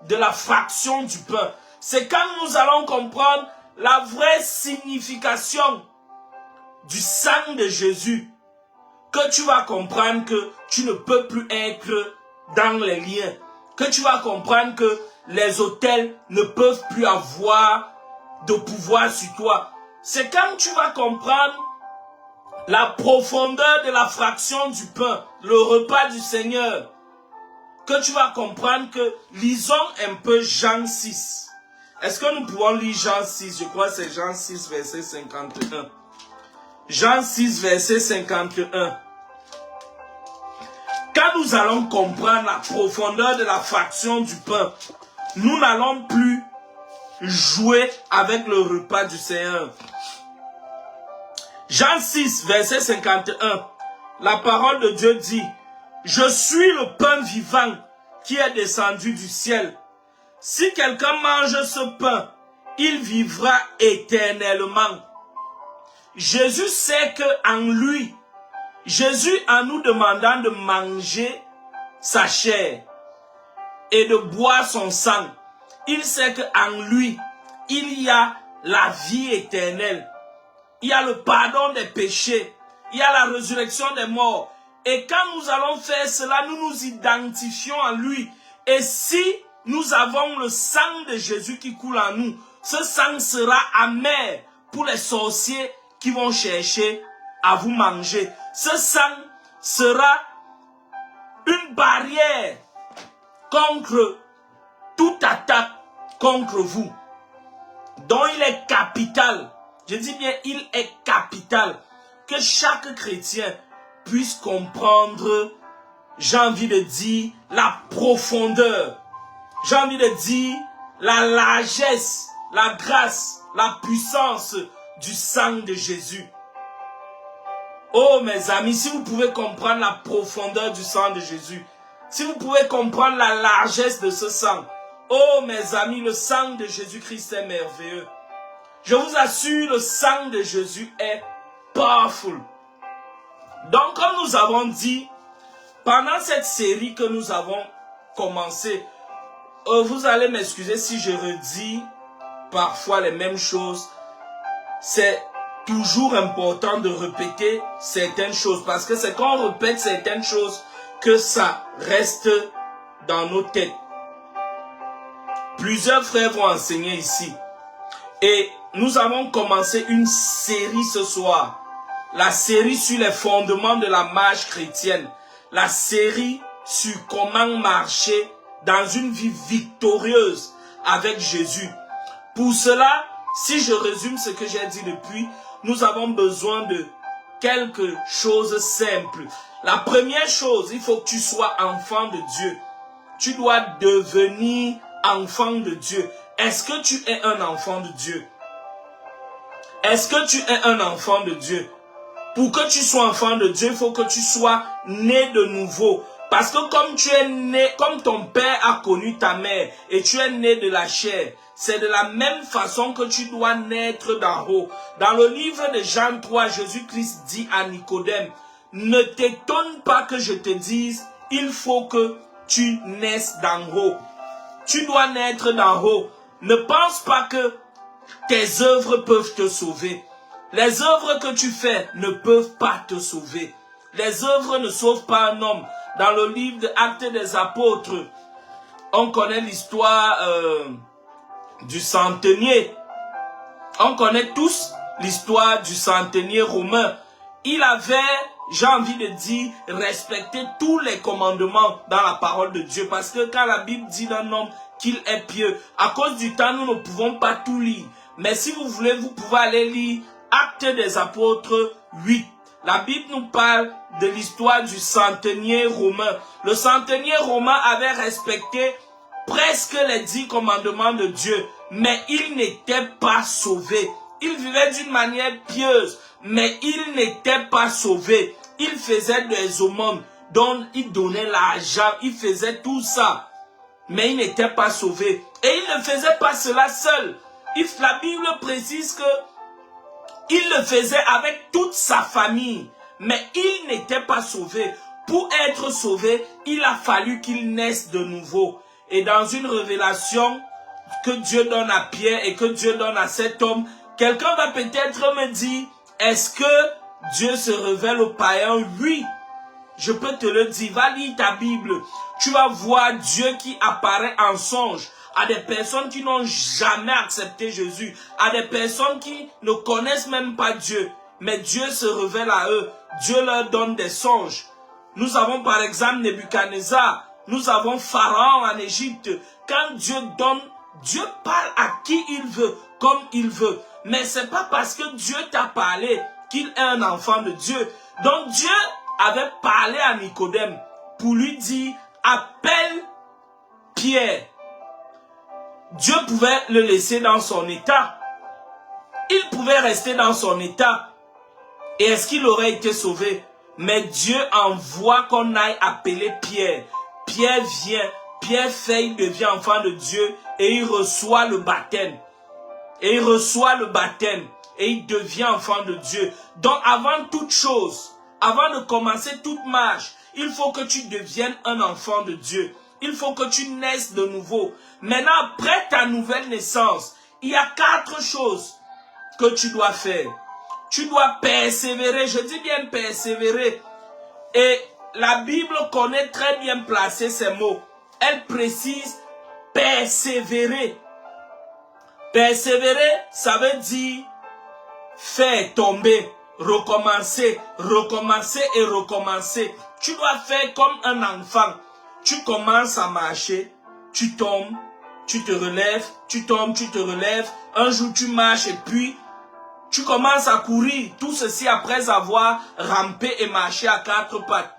de la fraction du pain. C'est quand nous allons comprendre la vraie signification du sang de Jésus que tu vas comprendre que tu ne peux plus être dans les liens. Que tu vas comprendre que les autels ne peuvent plus avoir de pouvoir sur toi. C'est quand tu vas comprendre la profondeur de la fraction du pain, le repas du Seigneur, que tu vas comprendre que, lisons un peu Jean 6. Est-ce que nous pouvons lire Jean 6? Je crois que c'est Jean 6, verset 51. Jean 6, verset 51. Quand nous allons comprendre la profondeur de la fraction du pain, nous n'allons plus jouer avec le repas du Seigneur. Jean 6, verset 51. La parole de Dieu dit, « Je suis le pain vivant qui est descendu du ciel. Si quelqu'un mange ce pain, il vivra éternellement. » Jésus sait qu'en lui, Jésus en nous demandant de manger sa chair et de boire son sang, il sait qu'en lui, il y a la vie éternelle. Il y a le pardon des péchés. Il y a la résurrection des morts. Et quand nous allons faire cela, nous nous identifions en lui. Et si nous avons le sang de Jésus qui coule en nous, ce sang sera amer pour les sorciers qui vont chercher à vous manger. Ce sang sera une barrière contre toute attaque contre vous. Donc il est capital, je dis bien il est capital, que chaque chrétien puisse comprendre, j'ai envie de dire, la profondeur, j'ai envie de dire, la largesse, la grâce, la puissance du sang de Jésus. Oh mes amis, si vous pouvez comprendre la profondeur du sang de Jésus, si vous pouvez comprendre la largesse de ce sang, oh mes amis, le sang de Jésus-Christ est merveilleux. Je vous assure, le sang de Jésus est powerful. Donc comme nous avons dit, pendant cette série que nous avons commencé, vous allez m'excuser si je redis parfois les mêmes choses. C'est toujours important de répéter certaines choses, parce que c'est quand on répète certaines choses que ça reste dans nos têtes. Plusieurs frères vont enseigner ici. Et nous avons commencé une série ce soir. La série sur les fondements de la marche chrétienne. La série sur comment marcher dans une vie victorieuse avec Jésus. Pour cela, si je résume ce que j'ai dit depuis, nous avons besoin de quelque chose simple. La première chose, il faut que tu sois enfant de Dieu. Tu dois devenir enfant de Dieu. Est-ce que tu es un enfant de Dieu? Est-ce que tu es un enfant de Dieu? Pour que tu sois enfant de Dieu, il faut que tu sois né de nouveau. Parce que comme tu es né, comme ton père a connu ta mère et tu es né de la chair, c'est de la même façon que tu dois naître d'en haut. Dans le livre de Jean 3, Jésus-Christ dit à Nicodème, ne t'étonne pas que je te dise, il faut que tu naisses d'en haut. Tu dois naître d'en haut. Ne pense pas que tes œuvres peuvent te sauver. Les œuvres que tu fais ne peuvent pas te sauver. Les œuvres ne sauvent pas un homme. dans le livre de Actes des Apôtres, on connaît l'histoire du centenier. On connaît tous l'histoire du centenier romain. Il avait, j'ai envie de dire, respecté tous les commandements dans la parole de Dieu. Parce que quand la Bible dit d'un homme qu'il est pieux, à cause du temps, nous ne pouvons pas tout lire. Mais si vous voulez, vous pouvez aller lire Actes des Apôtres 8. La Bible nous parle de l'histoire du centenier romain. Le centenier romain avait respecté presque les 10 commandements de Dieu, mais il n'était pas sauvé. Il vivait d'une manière pieuse, mais il n'était pas sauvé. Il faisait des aumônes, dont il donnait l'argent, il faisait tout ça, mais il n'était pas sauvé. Et il ne faisait pas cela seul. La Bible précise que il le faisait avec toute sa famille, mais il n'était pas sauvé. Pour être sauvé, il a fallu qu'il naisse de nouveau. Et dans une révélation que Dieu donne à Pierre et que Dieu donne à cet homme, quelqu'un va peut-être me dire, est-ce que Dieu se révèle aux païens? Oui, je peux te le dire. Va lire ta Bible. Tu vas voir Dieu qui apparaît en songe à des personnes qui n'ont jamais accepté Jésus, à des personnes qui ne connaissent même pas Dieu. Mais Dieu se révèle à eux. Dieu leur donne des songes. Nous avons par exemple Nebuchadnezzar. Nous avons Pharaon en Égypte. Quand Dieu donne, Dieu parle à qui il veut, comme il veut. Mais c'est pas parce que Dieu t'a parlé qu'il est un enfant de Dieu. Donc Dieu avait parlé à Nicodème pour lui dire, appelle Pierre. Dieu pouvait le laisser dans son état. Il pouvait rester dans son état. Et est-ce qu'il aurait été sauvé? Mais Dieu envoie qu'on aille appeler Pierre. Pierre vient, Pierre fait, il devient enfant de Dieu et il reçoit le baptême. Et il reçoit le baptême et il devient enfant de Dieu. Donc avant toute chose, avant de commencer toute marche, il faut que tu deviennes un enfant de Dieu. Il faut que tu naisses de nouveau. Maintenant, après ta nouvelle naissance, il y a 4 choses que tu dois faire. Tu dois persévérer, je dis bien persévérer. Et la Bible connaît très bien placer ces mots. Elle précise persévérer. Persévérer, ça veut dire faire tomber, recommencer, recommencer et recommencer. Tu dois faire comme un enfant. Tu commences à marcher, tu tombes, tu te relèves, tu tombes, tu te relèves. Un jour tu marches et puis tu commences à courir. Tout ceci après avoir rampé et marché à 4 pattes.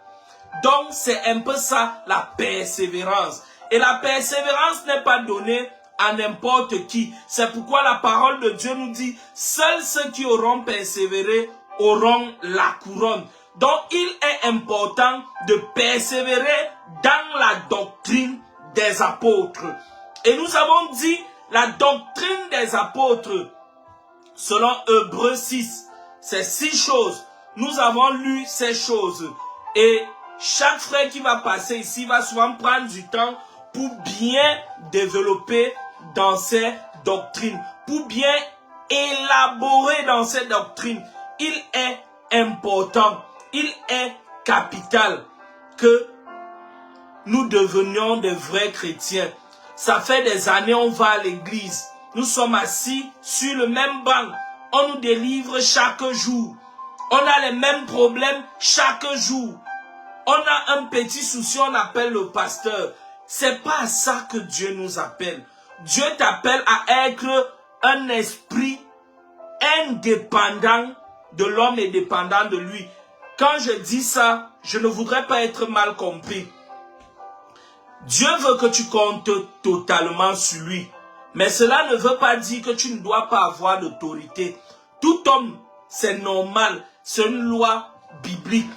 Donc c'est un peu ça la persévérance. Et la persévérance n'est pas donnée à n'importe qui. C'est pourquoi la parole de Dieu nous dit, seuls ceux qui auront persévéré auront la couronne. Donc il est important de persévérer dans la doctrine des apôtres. Et nous avons dit la doctrine des apôtres, selon Hébreux 6, c'est 6 choses. Nous avons lu ces choses. Et chaque frère qui va passer ici va souvent prendre du temps pour bien développer dans ces doctrines, pour bien élaborer dans ces doctrines. Il est important, il est capital que nous devenions des vrais chrétiens. Ça fait des années on va à l'église. Nous sommes assis sur le même banc. On nous délivre chaque jour. On a les mêmes problèmes chaque jour. On a un petit souci, on appelle le pasteur. C'est pas à ça que Dieu nous appelle. Dieu t'appelle à être un esprit indépendant de l'homme et dépendant de lui. Quand je dis ça, je ne voudrais pas être mal compris. Dieu veut que tu comptes totalement sur lui. Mais cela ne veut pas dire que tu ne dois pas avoir d'autorité. Tout homme, c'est normal, c'est une loi biblique,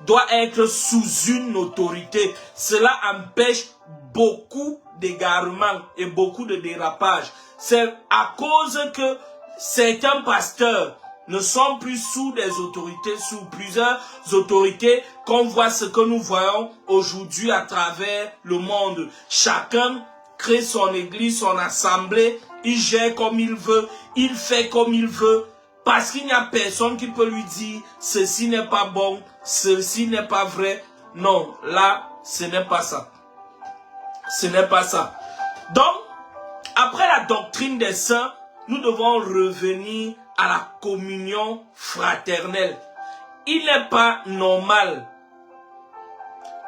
doit être sous une autorité. Cela empêche beaucoup d'égarements et beaucoup de dérapages. C'est à cause que certains pasteurs ne sont plus sous des autorités, sous plusieurs autorités, qu'on voit ce que nous voyons aujourd'hui à travers le monde. Chacun crée son église, son assemblée, il gère comme il veut, il fait comme il veut, parce qu'il n'y a personne qui peut lui dire ceci n'est pas bon, ceci n'est pas vrai. Non, là, ce n'est pas ça. Ce n'est pas ça. Donc, après la doctrine des saints, nous devons revenir à la communion fraternelle. Il n'est pas normal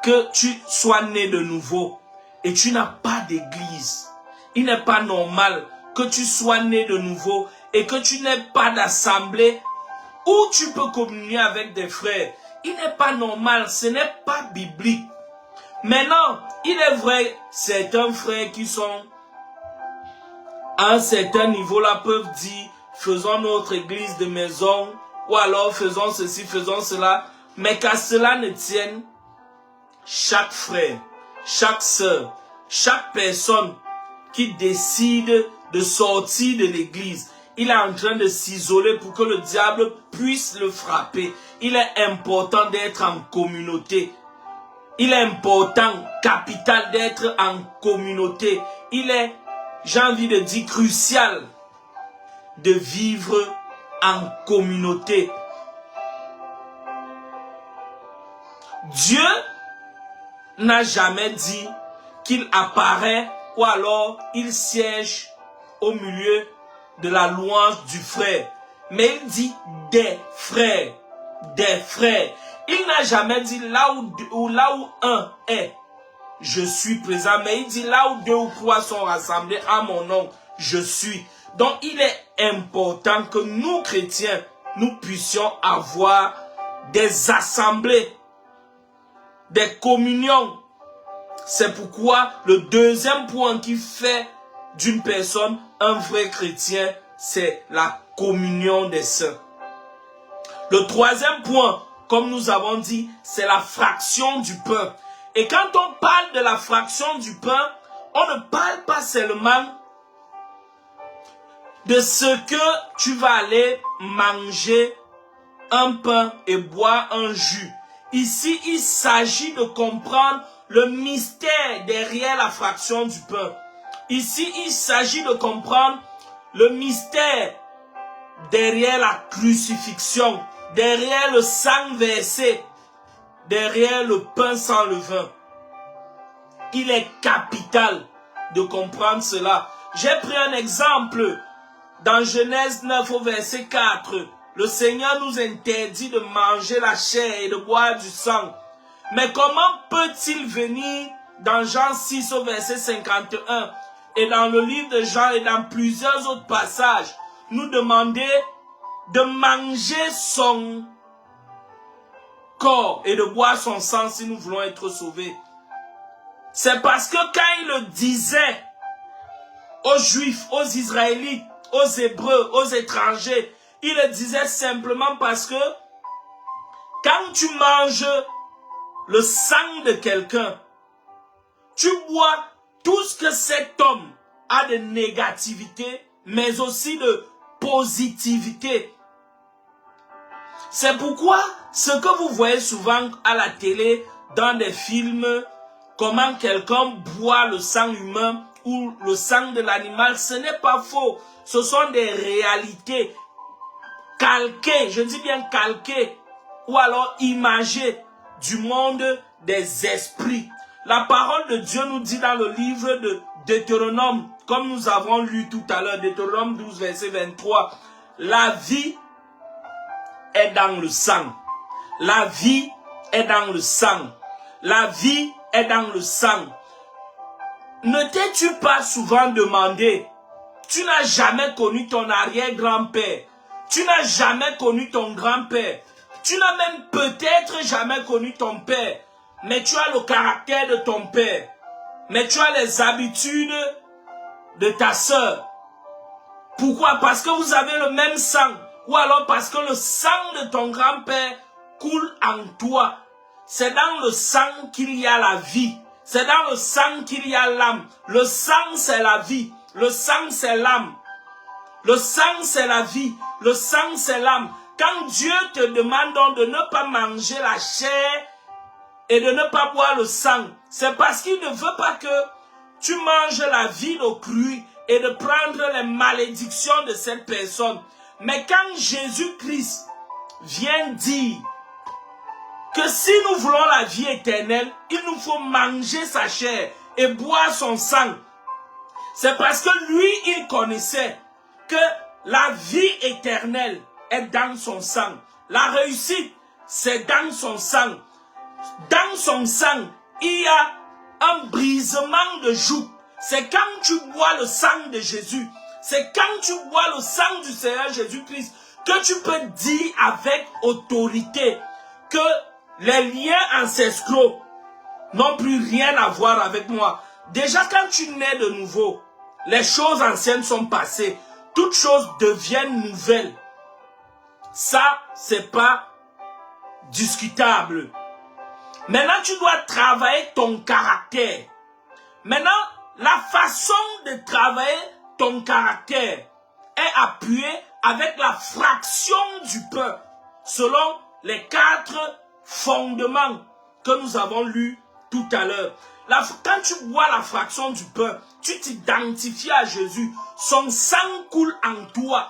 que tu sois né de nouveau et tu n'as pas d'église. Il n'est pas normal que tu sois né de nouveau et que tu n'aies pas d'assemblée où tu peux communier avec des frères. Il n'est pas normal, ce n'est pas biblique. Maintenant, il est vrai, certains frères qui sont à un certain niveau là peuvent dire, faisons notre église de maison, ou alors faisons ceci, faisons cela, mais qu'à cela ne tienne, chaque frère, chaque sœur, chaque personne qui décide de sortir de l'église, il est en train de s'isoler pour que le diable puisse le frapper. Il est important d'être en communauté. Il est important, capital, d'être en communauté. Il est, j'ai envie de dire, crucial de vivre en communauté. Dieu n'a jamais dit qu'il apparaît ou alors il siège au milieu de la louange du frère. Mais il dit des frères. Des frères. Il n'a jamais dit là où un est, je suis présent. Mais il dit là où deux ou trois sont rassemblés à mon nom, je suis. Donc il est important que nous chrétiens, nous puissions avoir des assemblées, des communions. C'est pourquoi le deuxième point qui fait d'une personne un vrai chrétien, c'est la communion des saints. Le troisième point, comme nous avons dit, c'est la fraction du pain. Et quand on parle de la fraction du pain, on ne parle pas seulement de ce que tu vas aller manger un pain et boire un jus. Ici, il s'agit de comprendre le mystère derrière la fraction du pain. Ici, il s'agit de comprendre le mystère derrière la crucifixion, derrière le sang versé, derrière le pain sans levain. Il est capital de comprendre cela. J'ai pris un exemple dans Genèse 9 au verset 4. Le Seigneur nous interdit de manger la chair et de boire du sang. Mais comment peut-il venir dans Jean 6 au verset 51 et dans le livre de Jean et dans plusieurs autres passages nous demander de manger son corps et de boire son sang si nous voulons être sauvés? C'est parce que quand il le disait aux Juifs, aux Israélites, aux Hébreux, aux étrangers, il le disait simplement parce que quand tu manges le sang de quelqu'un, tu bois tout ce que cet homme a de négativité, mais aussi de positivité. C'est pourquoi ce que vous voyez souvent à la télé, dans des films, comment quelqu'un boit le sang humain ou le sang de l'animal, ce n'est pas faux. Ce sont des réalités calquées, je dis bien calquées, ou alors imagées du monde des esprits. La parole de Dieu nous dit dans le livre de Deutéronome, comme nous avons lu tout à l'heure, Deutéronome 12, verset 23, la vie est dans le sang. La vie est dans le sang. La vie est dans le sang. Ne t'es-tu pas souvent demandé, tu n'as jamais connu ton arrière-grand-père, tu n'as jamais connu ton grand-père, tu n'as même peut-être jamais connu ton père, mais tu as le caractère de ton père, mais tu as les habitudes de ta sœur. Pourquoi? Parce que vous avez le même sang, ou alors parce que le sang de ton grand-père coule en toi. C'est dans le sang qu'il y a la vie. C'est dans le sang qu'il y a l'âme. Le sang, c'est la vie. Le sang, c'est l'âme. Le sang, c'est la vie. Le sang, c'est l'âme. Quand Dieu te demande donc de ne pas manger la chair et de ne pas boire le sang, c'est parce qu'il ne veut pas que tu manges la vie au cru et de prendre les malédictions de cette personne. Mais quand Jésus-Christ vient dire que si nous voulons la vie éternelle, il nous faut manger sa chair et boire son sang. C'est parce que lui, il connaissait que la vie éternelle est dans son sang. La réussite, c'est dans son sang. Dans son sang, il y a un brisement de joug. C'est quand tu bois le sang de Jésus, c'est quand tu bois le sang du Seigneur Jésus-Christ que tu peux dire avec autorité que les liens ancestraux n'ont plus rien à voir avec moi. Déjà quand tu nais de nouveau, les choses anciennes sont passées, toutes choses deviennent nouvelles. Ça, c'est pas discutable. Maintenant, tu dois travailler ton caractère. Maintenant, la façon de travailler ton caractère est appuyée avec la fraction du pain, selon les 4 fondements que nous avons lus tout à l'heure. Quand tu bois la fraction du pain, tu t'identifies à Jésus. Son sang coule en toi.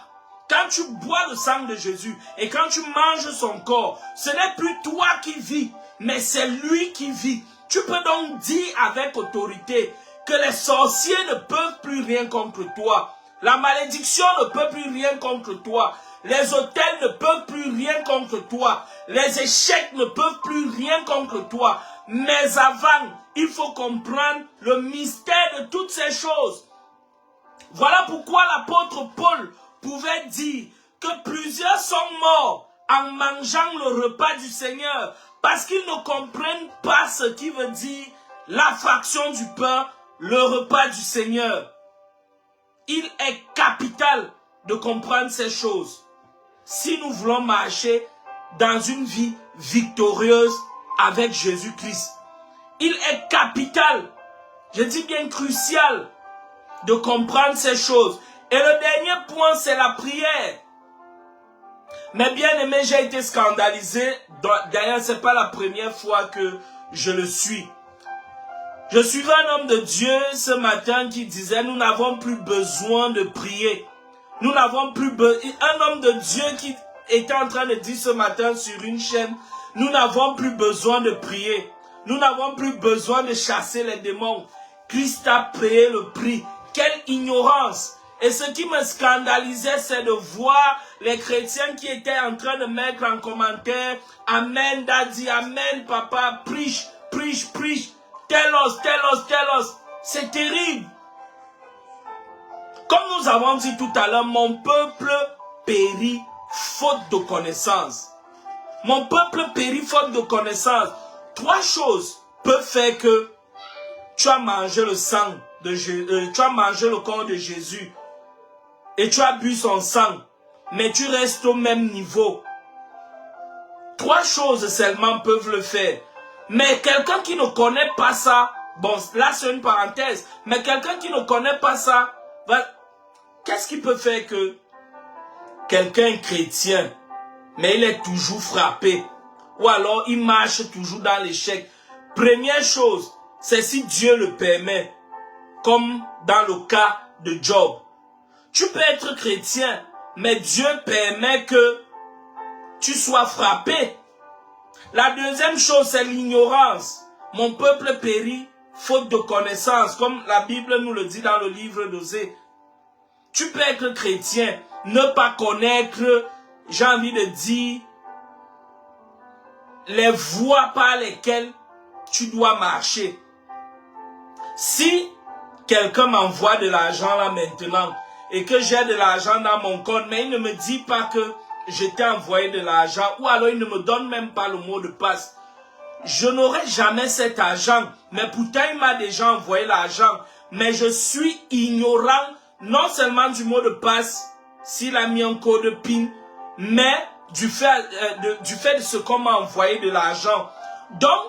Quand tu bois le sang de Jésus et quand tu manges son corps, ce n'est plus toi qui vis, mais c'est lui qui vit. Tu peux donc dire avec autorité que les sorciers ne peuvent plus rien contre toi. La malédiction ne peut plus rien contre toi. Les hôtels ne peuvent plus rien contre toi. Les échecs ne peuvent plus rien contre toi. Mais avant, il faut comprendre le mystère de toutes ces choses. Voilà pourquoi l'apôtre Paul pouvait dire que plusieurs sont morts en mangeant le repas du Seigneur parce qu'ils ne comprennent pas ce qui veut dire la fraction du pain, le repas du Seigneur. Il est capital de comprendre ces choses si nous voulons marcher dans une vie victorieuse avec Jésus-Christ. Il est capital, je dis bien crucial, de comprendre ces choses. Et le dernier point, c'est la prière. Mais bien aimé, j'ai été scandalisé. D'ailleurs, ce n'est pas la première fois que je le suis. Je suivais un homme de Dieu ce matin qui disait, nous n'avons plus besoin de prier. Nous n'avons plus besoin. Un homme de Dieu qui était en train de dire ce matin sur une chaîne, nous n'avons plus besoin de prier. Nous n'avons plus besoin de chasser les démons. Christ a payé le prix. Quelle ignorance! Et ce qui me scandalisait, c'est de voir les chrétiens qui étaient en train de mettre en commentaire, Amen, Daddy, Amen, Papa, preach, preach, preach, tell us, tell us, tell us. C'est terrible. Comme nous avons dit tout à l'heure, mon peuple périt faute de connaissance. Mon peuple périt faute de connaissance. 3 choses peuvent faire que tu as mangé le sang de Jésus, tu as mangé le corps de Jésus et tu as bu son sang, mais tu restes au même niveau. 3 choses seulement peuvent le faire. Mais quelqu'un qui ne connaît pas ça, bon, là c'est une parenthèse, mais quelqu'un qui ne connaît pas ça, qu'est-ce qui peut faire que quelqu'un est chrétien, mais il est toujours frappé, ou alors il marche toujours dans l'échec? Première chose, c'est si Dieu le permet, comme dans le cas de Job. Tu peux être chrétien, mais Dieu permet que tu sois frappé. La deuxième chose, c'est l'ignorance. Mon peuple périt faute de connaissance, comme la Bible nous le dit dans le livre d'Osée. Tu peux être chrétien, ne pas connaître, j'ai envie de dire, les voies par lesquelles tu dois marcher. Si quelqu'un m'envoie de l'argent là maintenant et que j'ai de l'argent dans mon compte, mais il ne me dit pas que je t'ai envoyé de l'argent, ou alors il ne me donne même pas le mot de passe, je n'aurai jamais cet argent. Mais pourtant il m'a déjà envoyé l'argent, mais je suis ignorant non seulement du mot de passe, s'il a mis un code PIN, mais du fait de ce qu'on m'a envoyé de l'argent. Donc,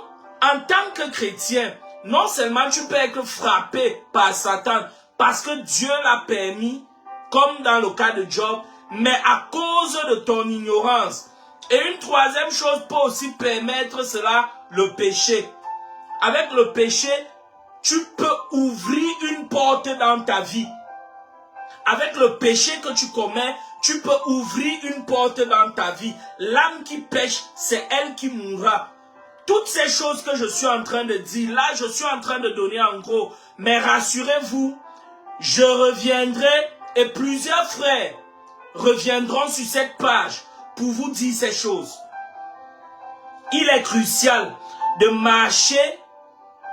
en tant que chrétien, non seulement tu peux être frappé par Satan, parce que Dieu l'a permis, comme dans le cas de Job, mais à cause de ton ignorance. Et une troisième chose peut aussi permettre cela, le péché. Avec le péché, tu peux ouvrir une porte dans ta vie. Avec le péché que tu commets, tu peux ouvrir une porte dans ta vie. L'âme qui pêche, c'est elle qui mourra. Toutes ces choses que je suis en train de dire, là, je suis en train de donner en gros. Mais rassurez-vous, je reviendrai et plusieurs frères reviendront sur cette page pour vous dire ces choses. Il est crucial de marcher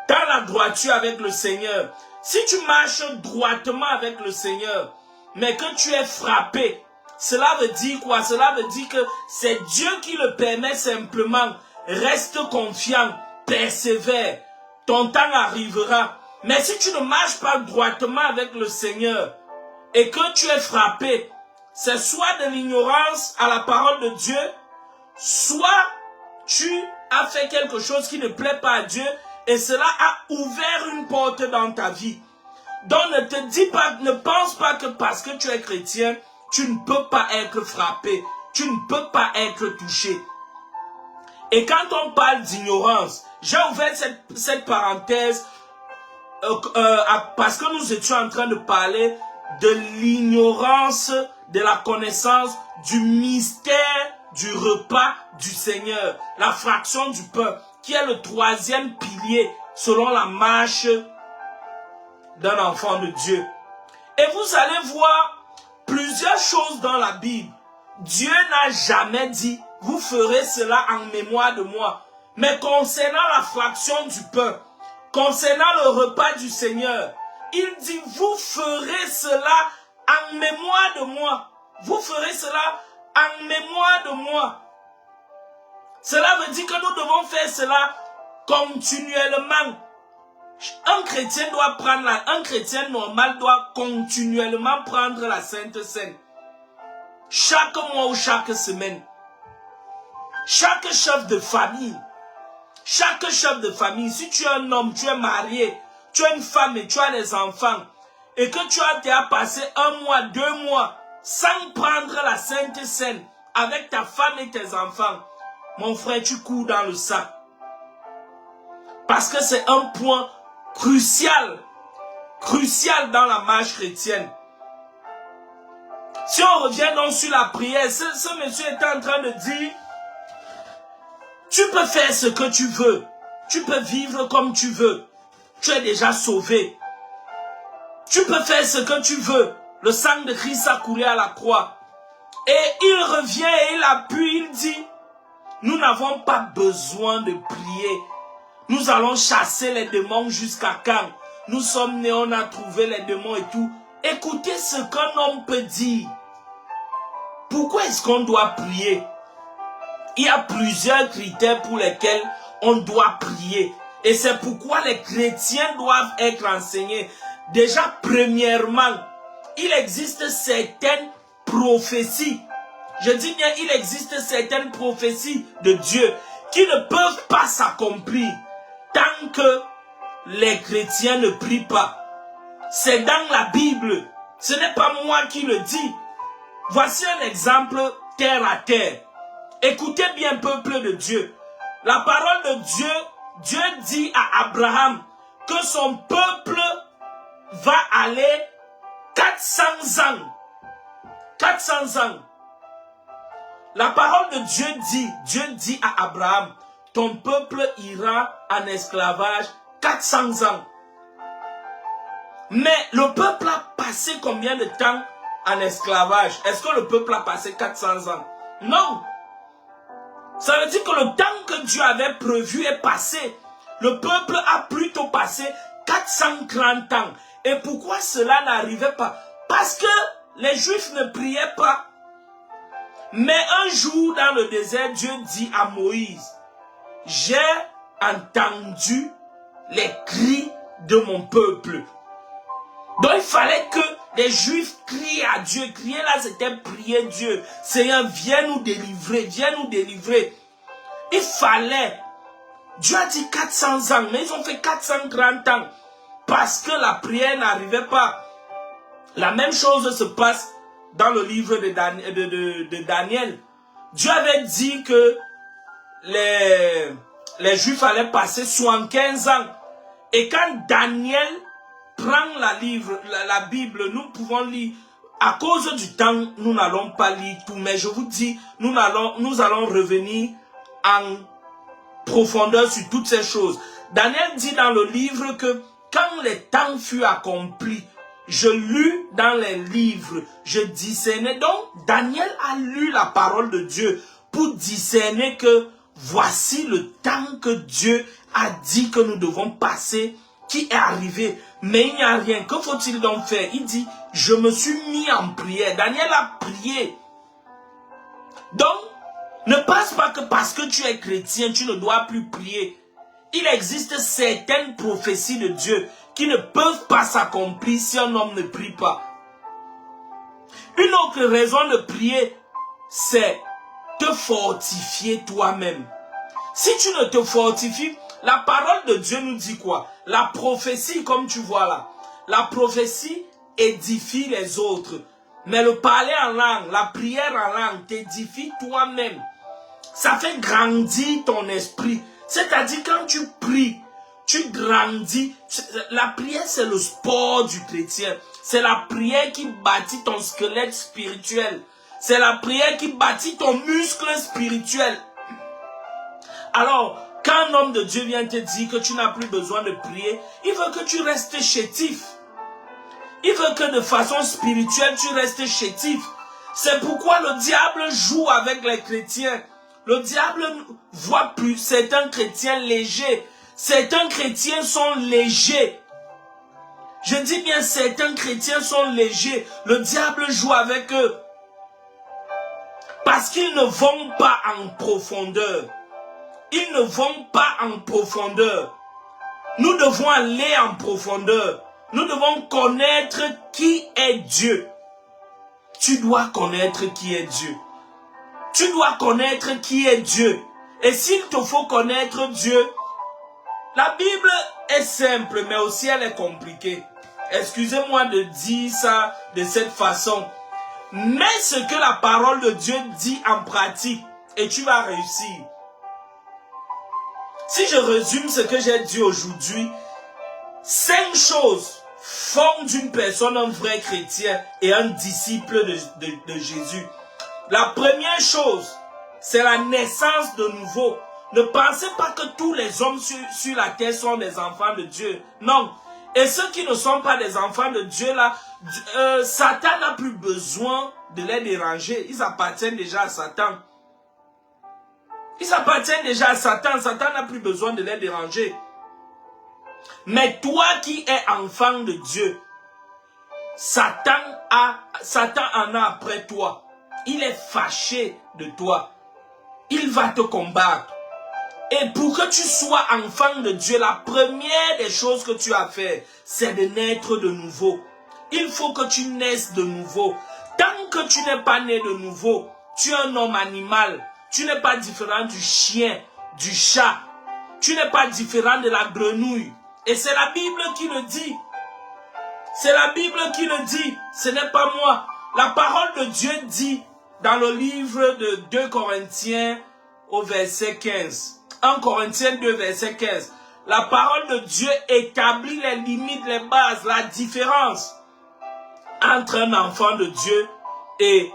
dans la droiture avec le Seigneur. Si tu marches droitement avec le Seigneur, mais que tu es frappé, cela veut dire quoi? Cela veut dire que c'est Dieu qui le permet simplement. Reste confiant, persévère, ton temps arrivera. Mais si tu ne marches pas droitement avec le Seigneur et que tu es frappé, c'est soit de l'ignorance à la parole de Dieu, soit tu as fait quelque chose qui ne plaît pas à Dieu et cela a ouvert une porte dans ta vie. Donc ne te dis pas, ne pense pas que parce que tu es chrétien, tu ne peux pas être frappé, tu ne peux pas être touché. Et quand on parle d'ignorance, j'ai ouvert cette parenthèse parce que nous étions en train de parler de l'ignorance, de la connaissance du mystère du repas du Seigneur, la fraction du pain, qui est le troisième pilier selon la marche d'un enfant de Dieu. Et vous allez voir plusieurs choses dans la Bible. Dieu n'a jamais dit, vous ferez cela en mémoire de moi. Mais concernant la fraction du pain, concernant le repas du Seigneur, il dit, vous ferez cela en mémoire de moi. Vous ferez cela en mémoire de moi. Cela veut dire que nous devons faire cela continuellement. Un chrétien doit prendre un chrétien normal doit continuellement prendre la Sainte Seine. Chaque mois ou chaque semaine. Chaque chef de famille. Chaque chef de famille, si tu es un homme, tu es marié, tu es une femme et tu as des enfants, et que tu as déjà passé 1 mois, 2 mois, sans prendre la Sainte Seine avec ta femme et tes enfants, mon frère, tu cours dans le sac. Parce que c'est un point crucial dans la marche chrétienne. Si on revient donc sur la prière, ce monsieur était en train de dire, tu peux faire ce que tu veux, tu peux vivre comme tu veux, tu es déjà sauvé. Tu peux faire ce que tu veux, le sang de Christ a coulé à la croix. Et il revient et il appuie, il dit, nous n'avons pas besoin de prier. Nous allons chasser les démons jusqu'à quand? Nous sommes nés, on a trouvé les démons et tout. Écoutez ce qu'un homme peut dire. Pourquoi est-ce qu'on doit prier? Il y a plusieurs critères pour lesquels on doit prier. Et c'est pourquoi les chrétiens doivent être enseignés. Déjà, premièrement, il existe certaines prophéties. Je dis bien, il existe certaines prophéties de Dieu qui ne peuvent pas s'accomplir tant que les chrétiens ne prient pas. C'est dans la Bible. Ce n'est pas moi qui le dis. Voici un exemple terre à terre. Écoutez bien, peuple de Dieu. La parole de Dieu, Dieu dit à Abraham que son peuple va aller 400 ans. 400 ans. La parole de Dieu dit à Abraham, ton peuple ira en esclavage 400 ans. Mais le peuple a passé combien de temps en esclavage? Est-ce que le peuple a passé 400 ans? Non. Ça veut dire que le temps que Dieu avait prévu est passé. Le peuple a plutôt passé 430 ans. Et pourquoi cela n'arrivait pas? Parce que les Juifs ne priaient pas. Mais un jour dans le désert, Dieu dit à Moïse, j'ai entendu les cris de mon peuple. Donc il fallait que les Juifs crient à Dieu. Crier là, c'était prier Dieu. Seigneur, viens nous délivrer, viens nous délivrer. Il fallait. Dieu a dit 400 ans, mais ils ont fait 430 ans. Parce que la prière n'arrivait pas. La même chose se passe dans le livre de Daniel. Dieu avait dit que les Juifs allaient passer 75 ans. Et quand Daniel prend la Bible, nous pouvons lire. À cause du temps, nous n'allons pas lire tout. Mais je vous dis, nous allons revenir profondeur sur toutes ces choses. Daniel dit dans le livre que quand les temps furent accomplis, je lus dans les livres, je discernais. Donc, Daniel a lu la parole de Dieu pour discerner que voici le temps que Dieu a dit que nous devons passer, qui est arrivé. Mais il n'y a rien. Que faut-il donc faire? Il dit, je me suis mis en prière. Daniel a prié. Donc, ne pense pas que parce que tu es chrétien, tu ne dois plus prier. Il existe certaines prophéties de Dieu qui ne peuvent pas s'accomplir si un homme ne prie pas. Une autre raison de prier, c'est te fortifier toi-même. Si tu ne te fortifies, la parole de Dieu nous dit quoi? La prophétie, comme tu vois là, la prophétie édifie les autres. Mais le parler en langue, la prière en langue t'édifie toi-même. Ça fait grandir ton esprit. C'est-à-dire quand tu pries, tu grandis. La prière, c'est le sport du chrétien. C'est la prière qui bâtit ton squelette spirituel. C'est la prière qui bâtit ton muscle spirituel. Alors, quand un homme de Dieu vient te dire que tu n'as plus besoin de prier, il veut que tu restes chétif. Il veut que de façon spirituelle, tu restes chétif. C'est pourquoi le diable joue avec les chrétiens. Le diable voit plus certains chrétiens légers. Certains chrétiens sont légers. Je dis bien certains chrétiens sont légers. Le diable joue avec eux. Parce qu'ils ne vont pas en profondeur. Ils ne vont pas en profondeur. Nous devons aller en profondeur. Nous devons connaître qui est Dieu. Tu dois connaître qui est Dieu. Tu dois connaître qui est Dieu. Et s'il te faut connaître Dieu, la Bible est simple, mais aussi elle est compliquée. Excusez-moi de dire ça de cette façon. Mets ce que la parole de Dieu dit en pratique et tu vas réussir. Si je résume ce que j'ai dit aujourd'hui, 5 choses font d'une personne un vrai chrétien et un disciple de Jésus. La première chose, c'est la naissance de nouveau. Ne pensez pas que tous les hommes sur la terre sont des enfants de Dieu. Non. Et ceux qui ne sont pas des enfants de Dieu, là, Satan n'a plus besoin de les déranger. Ils appartiennent déjà à Satan. Ils appartiennent déjà à Satan. Satan n'a plus besoin de les déranger. Mais toi qui es enfant de Dieu, Satan en a après toi. Il est fâché de toi. Il va te combattre. Et pour que tu sois enfant de Dieu, la première des choses que tu as à faire, c'est de naître de nouveau. Il faut que tu naisses de nouveau. Tant que tu n'es pas né de nouveau, tu es un homme animal. Tu n'es pas différent du chien, du chat. Tu n'es pas différent de la grenouille. Et c'est la Bible qui le dit. C'est la Bible qui le dit. Ce n'est pas moi. La parole de Dieu dit dans le livre de 2 Corinthiens au verset 15. 1 Corinthiens 2 verset 15. La parole de Dieu établit les limites, les bases, la différence entre un enfant de Dieu et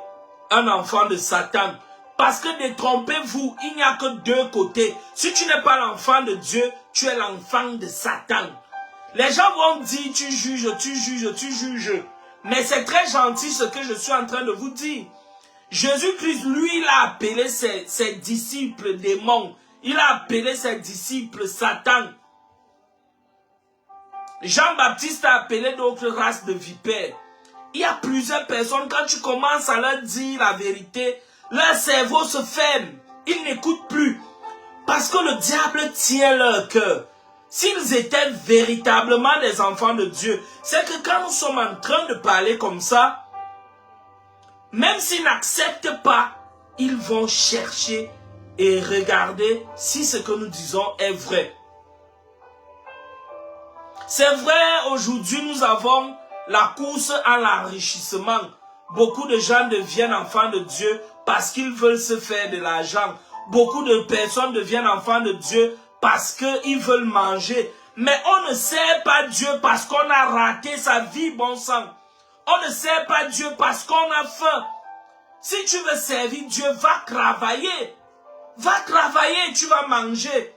un enfant de Satan. Parce que détrompez-vous, il n'y a que deux côtés. Si tu n'es pas l'enfant de Dieu, tu es l'enfant de Satan. Les gens vont dire, tu juges, tu juges, tu juges. Mais c'est très gentil ce que je suis en train de vous dire. Jésus-Christ, lui, il a appelé ses disciples démons. Il a appelé ses disciples Satan. Jean-Baptiste a appelé d'autres races de vipères. Il y a plusieurs personnes, quand tu commences à leur dire la vérité, leur cerveau se ferme. Ils n'écoutent plus. Parce que le diable tient leur cœur. S'ils étaient véritablement des enfants de Dieu, c'est que quand nous sommes en train de parler comme ça, même s'ils n'acceptent pas, ils vont chercher et regarder si ce que nous disons est vrai. C'est vrai, aujourd'hui nous avons la course à l'enrichissement. Beaucoup de gens deviennent enfants de Dieu parce qu'ils veulent se faire de l'argent. Beaucoup de personnes deviennent enfants de Dieu parce qu'ils veulent manger. Mais on ne sert pas Dieu parce qu'on a raté sa vie, bon sang. On ne sert pas Dieu parce qu'on a faim. Si tu veux servir Dieu, va travailler. Va travailler, tu vas manger.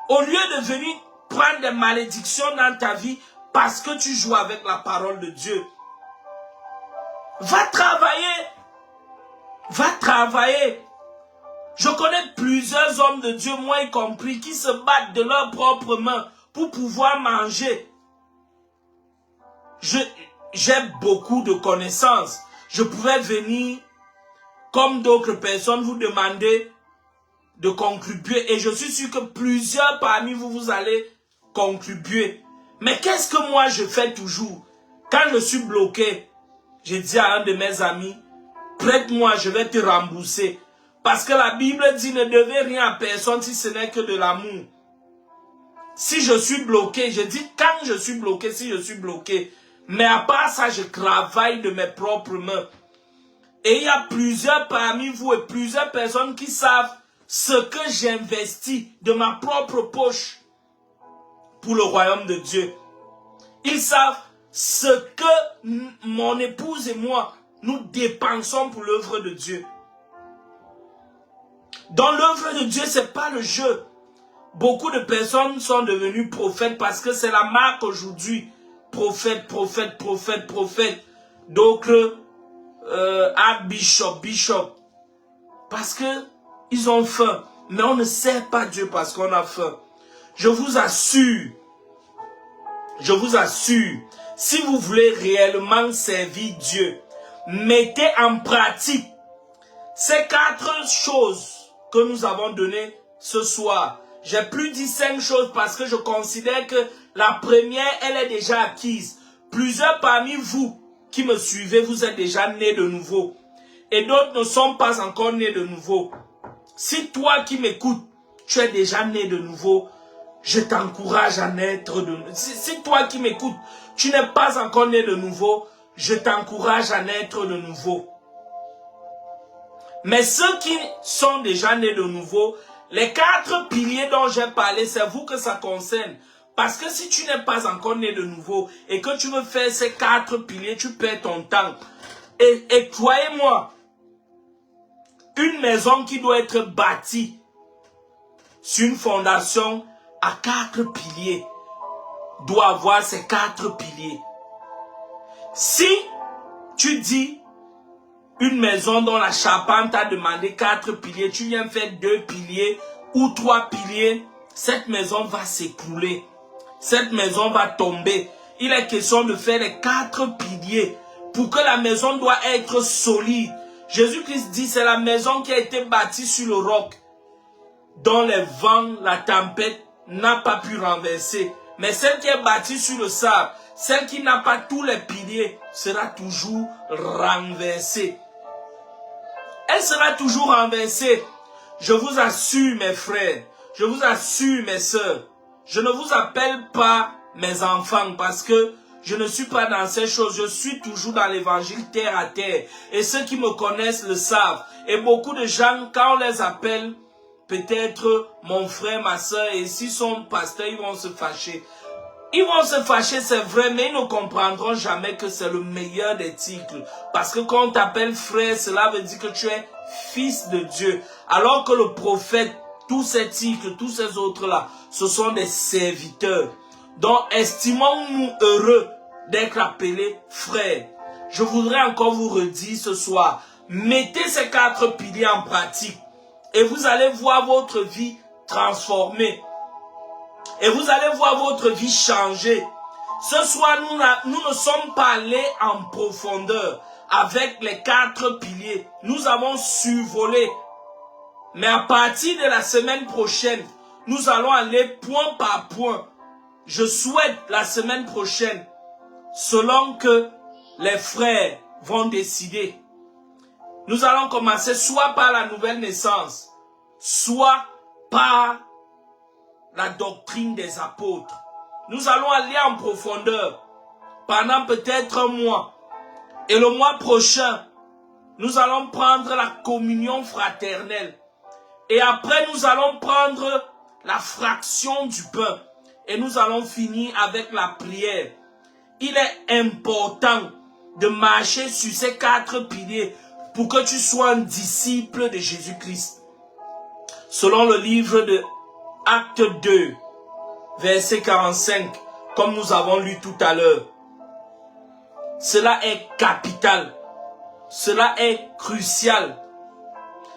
Au lieu de venir prendre des malédictions dans ta vie parce que tu joues avec la parole de Dieu, va travailler. Va travailler. Je connais plusieurs hommes de Dieu, moi y compris, qui se battent de leurs propres mains pour pouvoir manger. J'ai beaucoup de connaissances. Je pouvais venir, comme d'autres personnes, vous demander de contribuer. Et je suis sûr que plusieurs parmi vous, vous allez contribuer. Mais qu'est-ce que moi je fais toujours? Quand je suis bloqué, je dis à un de mes amis, prête-moi, je vais te rembourser. Parce que la Bible dit, ne devez rien à personne si ce n'est que de l'amour. Si je suis bloqué, je dis quand je suis bloqué, si je suis bloqué. Mais à part ça, je travaille de mes propres mains. Et il y a plusieurs parmi vous et plusieurs personnes qui savent ce que j'investis de ma propre poche pour le royaume de Dieu. Ils savent ce que mon épouse et moi, nous dépensons pour l'œuvre de Dieu. Dans l'œuvre de Dieu, ce n'est pas le jeu. Beaucoup de personnes sont devenues prophètes parce que c'est la marque aujourd'hui. Prophète, prophète, prophète, prophète. D'autres, bishop. Parce que ils ont faim. Mais on ne sert pas Dieu parce qu'on a faim. Je vous assure, si vous voulez réellement servir Dieu, mettez en pratique ces 4 choses que nous avons données ce soir. J'ai plus dit 5 choses parce que je considère que la première, elle est déjà acquise. Plusieurs parmi vous qui me suivez, vous êtes déjà nés de nouveau. Et d'autres ne sont pas encore nés de nouveau. Si toi qui m'écoutes, tu es déjà né de nouveau, je t'encourage à naître de nouveau. Si toi qui m'écoutes, tu n'es pas encore né de nouveau, je t'encourage à naître de nouveau. Mais ceux qui sont déjà nés de nouveau, les 4 piliers dont j'ai parlé, c'est vous que ça concerne. Parce que si tu n'es pas encore né de nouveau et que tu veux faire ces 4 piliers, tu perds ton temps. Et croyez-moi, une maison qui doit être bâtie sur une fondation à 4 piliers doit avoir ces 4 piliers. Si tu dis une maison dont la charpente a demandé 4 piliers, tu viens faire 2 piliers ou 3 piliers, cette maison va s'écrouler. Cette maison va tomber. Il est question de faire les 4 piliers pour que la maison doit être solide. Jésus-Christ dit, c'est la maison qui a été bâtie sur le roc, dont les vents, la tempête n'a pas pu renverser. Mais celle qui est bâtie sur le sable, celle qui n'a pas tous les piliers, sera toujours renversée. Elle sera toujours renversée. Je vous assure, mes frères, je vous assure, mes sœurs, je ne vous appelle pas mes enfants parce que je ne suis pas dans ces choses. Je suis toujours dans l'évangile terre à terre. Et ceux qui me connaissent le savent. Et beaucoup de gens, quand on les appelle, peut-être mon frère, ma soeur, et s'ils sont pasteurs, ils vont se fâcher. Ils vont se fâcher, c'est vrai, mais ils ne comprendront jamais que c'est le meilleur des titres. Parce que quand on t'appelle frère, cela veut dire que tu es fils de Dieu. Alors que le prophète, tous ces titres, tous ces autres-là, ce sont des serviteurs. Donc, estimons-nous heureux d'être appelés frères. Je voudrais encore vous redire ce soir, mettez ces 4 piliers en pratique et vous allez voir votre vie transformée. Et vous allez voir votre vie changer. Ce soir, nous ne sommes pas allés en profondeur avec les 4 piliers. Nous avons survolé. Mais à partir de la semaine prochaine, nous allons aller point par point. Je souhaite la semaine prochaine, selon que les frères vont décider, nous allons commencer soit par la nouvelle naissance, soit par la doctrine des apôtres. Nous allons aller en profondeur pendant peut-être un mois. Et le mois prochain, nous allons prendre la communion fraternelle. Et après, nous allons prendre la fraction du pain. Et nous allons finir avec la prière. Il est important de marcher sur ces 4 piliers pour que tu sois un disciple de Jésus-Christ. Selon le livre de Acte 2, verset 45, comme nous avons lu tout à l'heure. Cela est capital. Cela est crucial.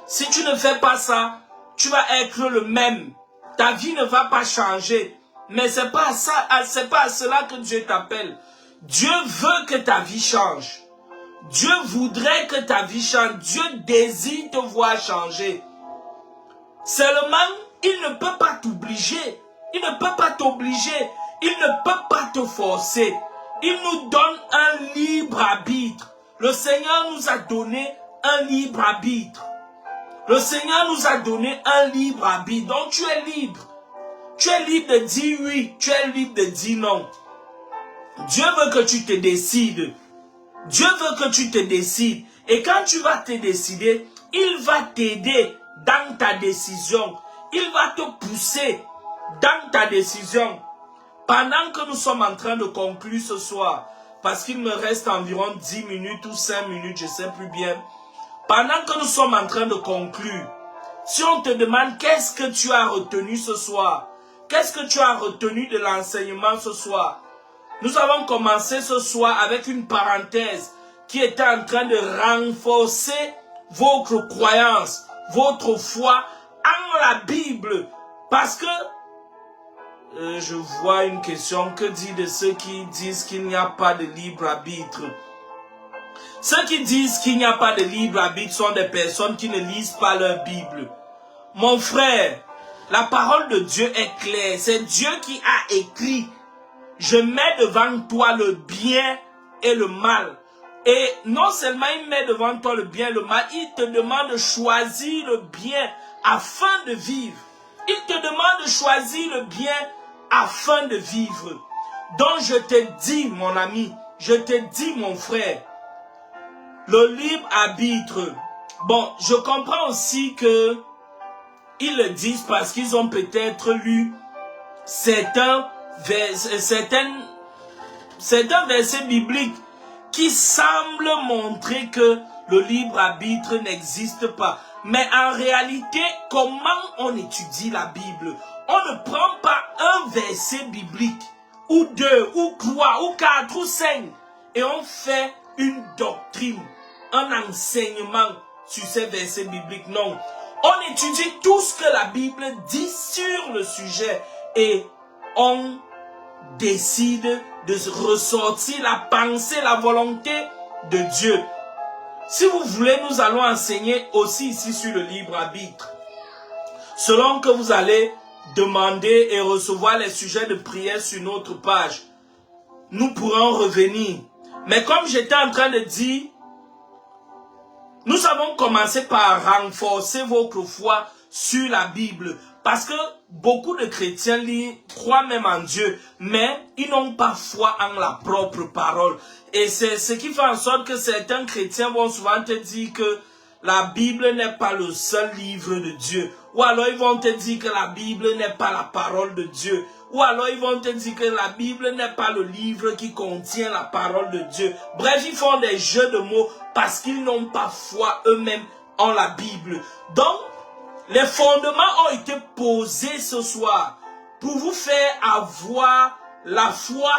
Si tu ne fais pas ça, tu vas être le même. Ta vie ne va pas changer. Mais c'est pas à cela que Dieu t'appelle. Dieu veut que ta vie change. Dieu voudrait que ta vie change. Dieu désire te voir changer. Seulement, il ne peut pas t'obliger. Il ne peut pas t'obliger. Il ne peut pas te forcer. Il nous donne un libre arbitre. Le Seigneur nous a donné un libre arbitre. Le Seigneur nous a donné un libre arbitre. Donc tu es libre. Tu es libre de dire oui. Tu es libre de dire non. Dieu veut que tu te décides. Dieu veut que tu te décides. Et quand tu vas te décider, il va t'aider dans ta décision. Il va te pousser dans ta décision. Pendant que nous sommes en train de conclure ce soir, parce qu'il me reste environ 10 minutes ou 5 minutes, je ne sais plus bien. Pendant que nous sommes en train de conclure, si on te demande qu'est-ce que tu as retenu ce soir, qu'est-ce que tu as retenu de l'enseignement ce soir, nous avons commencé ce soir avec une parenthèse qui était en train de renforcer votre croyance, votre foi en la Bible. Parce que je vois une question, que dit de ceux qui disent qu'il n'y a pas de libre arbitre? Ceux qui disent qu'il n'y a pas de libre arbitre sont des personnes qui ne lisent pas leur Bible. Mon frère, la parole de Dieu est claire. C'est Dieu qui a écrit. Je mets devant toi le bien et le mal. Et non seulement il met devant toi le bien et le mal, il te demande de choisir le bien afin de vivre. Il te demande de choisir le bien afin de vivre. Donc je te dis, mon ami, je te dis, mon frère, le libre arbitre. Bon, je comprends aussi que ils le disent parce qu'ils ont peut-être lu certains versets bibliques qui semblent montrer que le libre arbitre n'existe pas. Mais en réalité, comment on étudie la Bible? On ne prend pas un verset biblique, ou deux, ou trois, ou quatre, ou cinq, et on fait une doctrine, un enseignement sur ces versets bibliques. Non, on étudie tout ce que la Bible dit sur le sujet, et on décide de ressortir la pensée, la volonté de Dieu. Si vous voulez, nous allons enseigner aussi ici sur le libre arbitre. Selon que vous allez demander et recevoir les sujets de prière sur notre page, nous pourrons revenir. Mais comme j'étais en train de dire, nous avons commencé par renforcer votre foi sur la Bible. Parce que beaucoup de chrétiens croient même en Dieu, mais ils n'ont pas foi en la propre parole. Et c'est ce qui fait en sorte que certains chrétiens vont souvent te dire que la Bible n'est pas le seul livre de Dieu. Ou alors ils vont te dire que la Bible n'est pas la parole de Dieu. Ou alors ils vont te dire que la Bible n'est pas le livre qui contient la parole de Dieu. Bref, ils font des jeux de mots parce qu'ils n'ont pas foi eux-mêmes en la Bible. Donc, les fondements ont été posés ce soir pour vous faire avoir la foi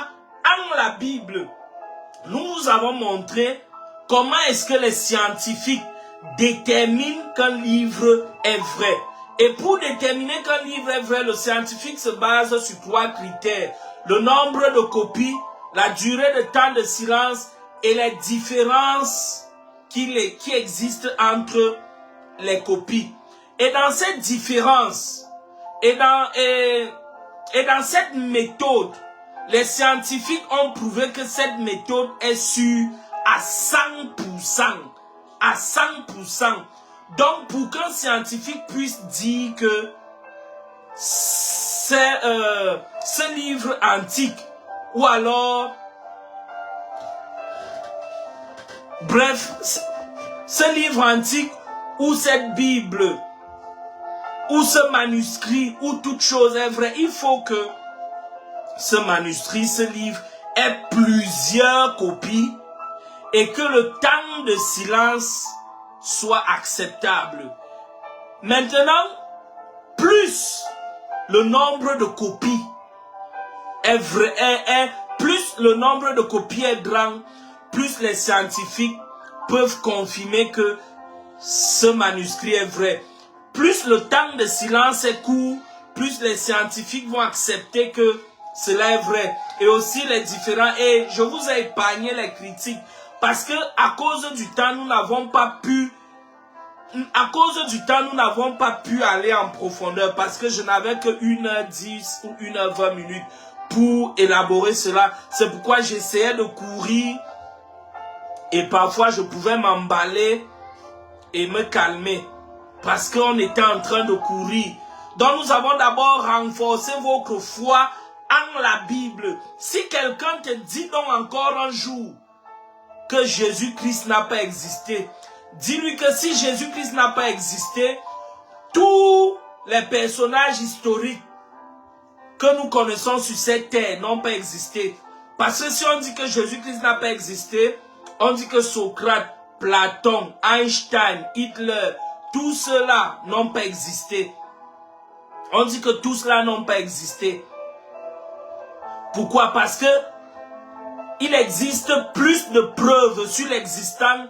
en la Bible. Nous vous avons montré comment est-ce que les scientifiques déterminent qu'un livre est vrai. Et pour déterminer qu'un livre est vrai, le scientifique se base sur 3 critères. Le nombre de copies, la durée de temps de silence et les différences qui existent entre les copies. Et dans cette différence, et dans cette méthode, les scientifiques ont prouvé que cette méthode est sûre à 100%. À 100%. Donc, pour qu'un scientifique puisse dire que ce livre antique, ou alors, bref, ce livre antique, ou cette Bible, ou ce manuscrit, ou toute chose est vraie, il faut que ce manuscrit, ce livre, ait plusieurs copies et que le temps de silence soit acceptable. Maintenant, plus le nombre de copies est vrai, plus le nombre de copies est grand, plus les scientifiques peuvent confirmer que ce manuscrit est vrai. Plus le temps de silence est court, plus les scientifiques vont accepter que cela est vrai. Et aussi les différents... Et je vous ai épargné les critiques parce que à cause du temps, nous n'avons pas pu... À cause du temps, nous n'avons pas pu aller en profondeur parce que je n'avais que 1h10 ou 1h20 minutes pour élaborer cela. C'est pourquoi j'essayais de courir et parfois je pouvais m'emballer et me calmer parce qu'on était en train de courir. Donc nous avons d'abord renforcé votre foi en la Bible. Si quelqu'un te dit donc encore un jour que Jésus-Christ n'a pas existé, dis-lui que si Jésus-Christ n'a pas existé, tous les personnages historiques que nous connaissons sur cette terre n'ont pas existé. Parce que si on dit que Jésus-Christ n'a pas existé, on dit que Socrate, Platon, Einstein, Hitler, tout cela n'ont pas existé. On dit que tout cela n'ont pas existé. Pourquoi? Parce que il existe plus de preuves sur l'existence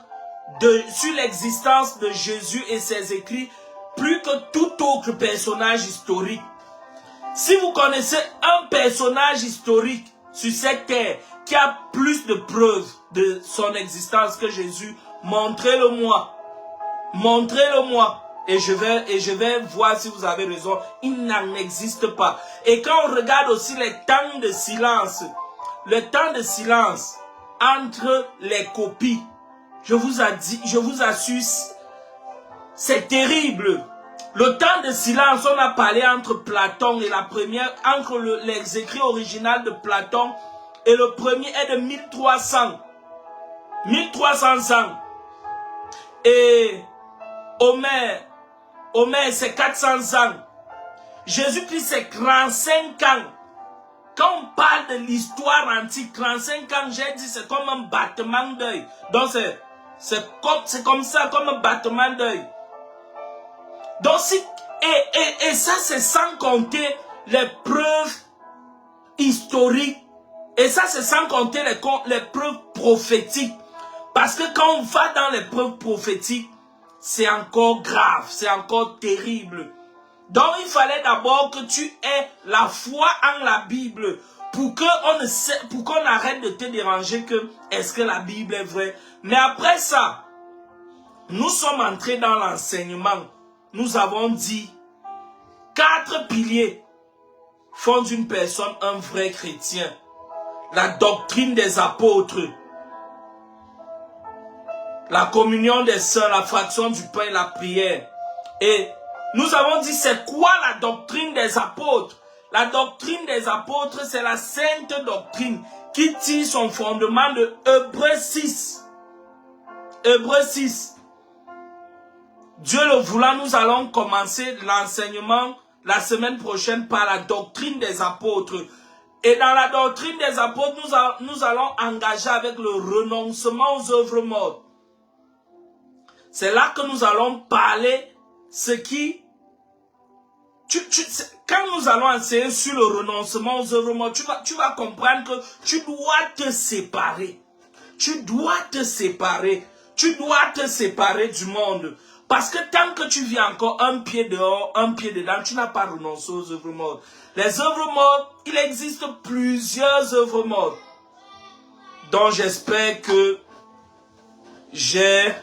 de Jésus et ses écrits, plus que tout autre personnage historique. Si vous connaissez un personnage historique sur cette terre qui a plus de preuves de son existence que Jésus, montrez-le-moi. Montrez-le-moi. Et je vais voir si vous avez raison. Il n'en existe pas. Et quand on regarde aussi les temps de silence, le temps de silence entre les copies, je vous assure, c'est terrible. Le temps de silence, on a parlé entre Platon et la première, entre les écrits originaux de Platon et le premier est de 1300. 1300 ans. Et Homère, c'est 400 ans. Jésus-Christ, c'est 35 ans. Quand on parle de l'histoire antique, 35 ans, j'ai dit, c'est comme un battement d'œil. Donc, c'est comme ça, comme un battement d'œil. Donc, et ça, c'est sans compter les preuves historiques. Et ça, c'est sans compter les preuves prophétiques. Parce que quand on va dans les preuves prophétiques, c'est encore grave, c'est encore terrible. Donc, il fallait d'abord que tu aies la foi en la Bible pour qu'on arrête de te déranger que est-ce que la Bible est vraie. Mais après ça, nous sommes entrés dans l'enseignement. Nous avons dit 4 piliers font d'une personne un vrai chrétien. La doctrine des apôtres, la communion des saints, la fraction du pain et la prière. Et nous avons dit c'est quoi la doctrine des apôtres? La doctrine des apôtres, c'est la sainte doctrine qui tire son fondement de Hébreux 6. Hébreux 6. Dieu le voulant, nous allons commencer l'enseignement la semaine prochaine par la doctrine des apôtres. Et dans la doctrine des apôtres, nous allons engager avec le renoncement aux œuvres mortes. C'est là que nous allons parler ce qui... quand nous allons enseigner sur le renoncement aux œuvres mortes, tu vas comprendre que tu dois te séparer. Tu dois te séparer. Tu dois te séparer du monde. Parce que tant que tu vis encore un pied dehors, un pied dedans, tu n'as pas renoncé aux œuvres mortes. Les œuvres mortes, il existe plusieurs œuvres mortes. Donc j'espère que j'ai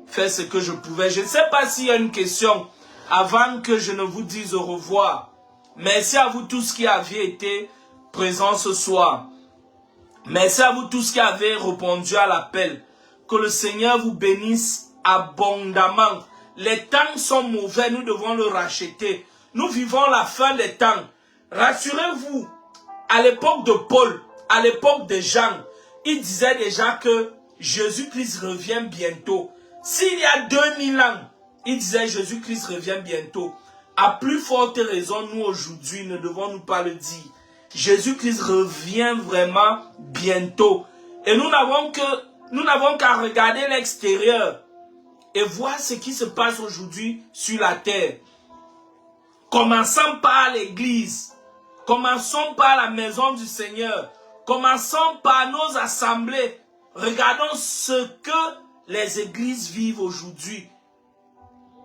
fait ce que je pouvais. Je ne sais pas s'il y a une question avant que je ne vous dise au revoir. Merci à vous tous qui aviez été présents ce soir. Merci à vous tous qui avez répondu à l'appel. Que le Seigneur vous bénisse abondamment. Les temps sont mauvais, nous devons le racheter. Nous vivons la fin des temps. Rassurez-vous, à l'époque de Paul, à l'époque de Jean, il disait déjà que Jésus-Christ revient bientôt. S'il y a 2000 ans, il disait Jésus-Christ revient bientôt. À plus forte raison, nous aujourd'hui ne devons-nous pas le dire. Jésus-Christ revient vraiment bientôt. Et nous n'avons qu'à regarder l'extérieur et voir ce qui se passe aujourd'hui sur la terre. Commençons par l'église. Commençons par la maison du Seigneur. Commençons par nos assemblées. Regardons ce que les églises vivent aujourd'hui.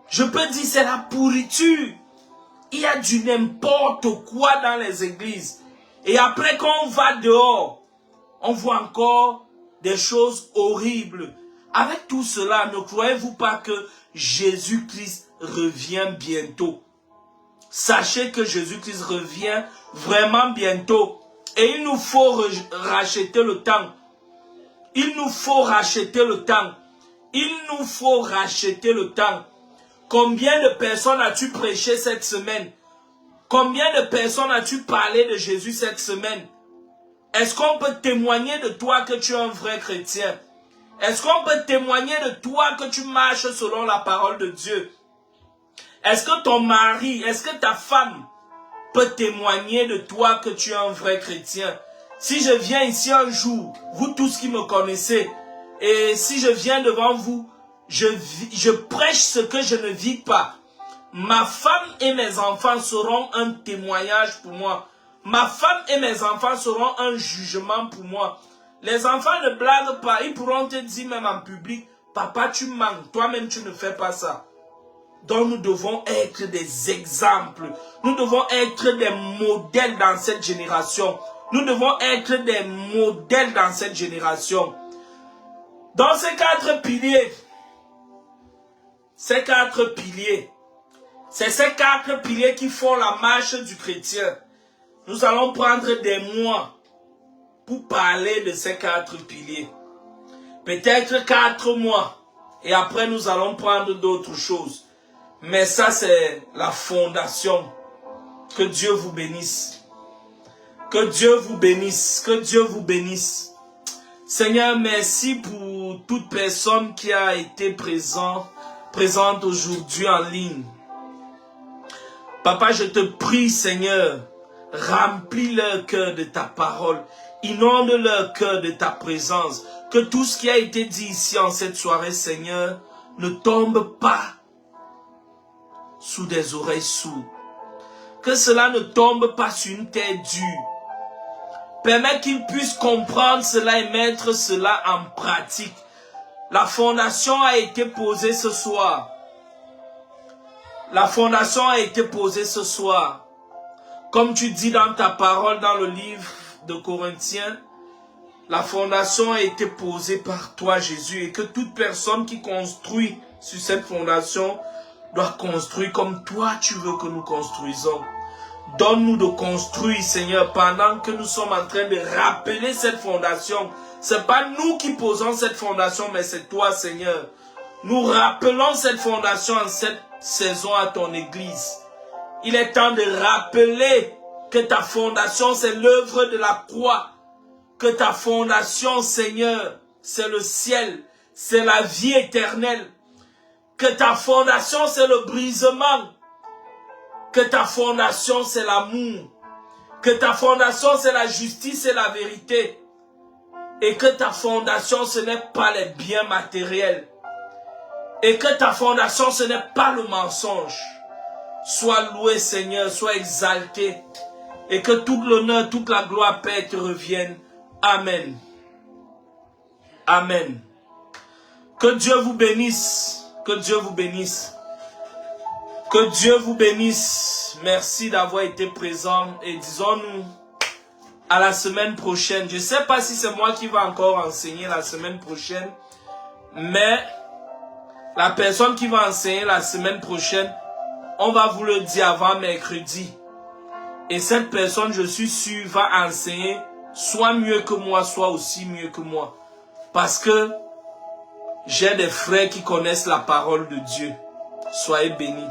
Je peux dire c'est la pourriture. Il y a du n'importe quoi dans les églises. Et après quand on va dehors, on voit encore des choses horribles. Avec tout cela, ne croyez-vous pas que Jésus-Christ revient bientôt? Sachez que Jésus-Christ revient vraiment bientôt. Et il nous faut racheter le temps. Il nous faut racheter le temps. Il nous faut racheter le temps. Combien de personnes as-tu prêché cette semaine? Combien de personnes as-tu parlé de Jésus cette semaine? Est-ce qu'on peut témoigner de toi que tu es un vrai chrétien? Est-ce qu'on peut témoigner de toi que tu marches selon la parole de Dieu? Est-ce que ton mari, est-ce que ta femme peut témoigner de toi que tu es un vrai chrétien? Si je viens ici un jour, vous tous qui me connaissez, et si je viens devant vous, je prêche ce que je ne vis pas. Ma femme et mes enfants seront un témoignage pour moi. Ma femme et mes enfants seront un jugement pour moi. Les enfants ne blaguent pas. Ils pourront te dire même en public, papa tu manques, toi-même tu ne fais pas ça. Donc nous devons être des exemples. Nous devons être des modèles dans cette génération. Nous devons être des modèles dans cette génération. Dans ces quatre piliers, c'est ces quatre piliers qui font la marche du chrétien. Nous allons prendre des mois pour parler de ces quatre piliers. Peut-être 4 mois. Et après, nous allons prendre d'autres choses. Mais ça, c'est la fondation. Que Dieu vous bénisse. Que Dieu vous bénisse. Que Dieu vous bénisse. Seigneur, merci pour toute personne qui a été présente aujourd'hui en ligne. Papa, je te prie, Seigneur, remplis leur cœur de ta parole. Inonde leur cœur de ta présence. Que tout ce qui a été dit ici en cette soirée, Seigneur, ne tombe pas sous des oreilles sourdes. Que cela ne tombe pas sur une terre dure. Permets qu'ils puissent comprendre cela et mettre cela en pratique. La fondation a été posée ce soir. La fondation a été posée ce soir. Comme tu dis dans ta parole dans le livre de Corinthiens, la fondation a été posée par toi, Jésus, et que toute personne qui construit sur cette fondation doit construire comme toi tu veux que nous construisons. Donne-nous de construire, Seigneur, pendant que nous sommes en train de rappeler cette fondation. Ce n'est pas nous qui posons cette fondation, mais c'est toi, Seigneur. Nous rappelons cette fondation en cette saison à ton église. Il est temps de rappeler que ta fondation, c'est l'œuvre de la croix. Que ta fondation, Seigneur, c'est le ciel, c'est la vie éternelle. Que ta fondation, c'est le brisement. Que ta fondation, c'est l'amour. Que ta fondation, c'est la justice et la vérité. Et que ta fondation, ce n'est pas les biens matériels. Et que ta fondation, ce n'est pas le mensonge. Sois loué, Seigneur, sois exalté. Et que tout l'honneur, toute la gloire, Père, te revienne. Amen. Amen. Que Dieu vous bénisse. Que Dieu vous bénisse. Que Dieu vous bénisse. Merci d'avoir été présent. Et disons-nous à la semaine prochaine. Je ne sais pas si c'est moi qui va encore enseigner la semaine prochaine. Mais la personne qui va enseigner la semaine prochaine, on va vous le dire avant mercredi. Et cette personne, je suis sûr, va enseigner soit mieux que moi, soit aussi mieux que moi. Parce que j'ai des frères qui connaissent la parole de Dieu. Soyez bénis.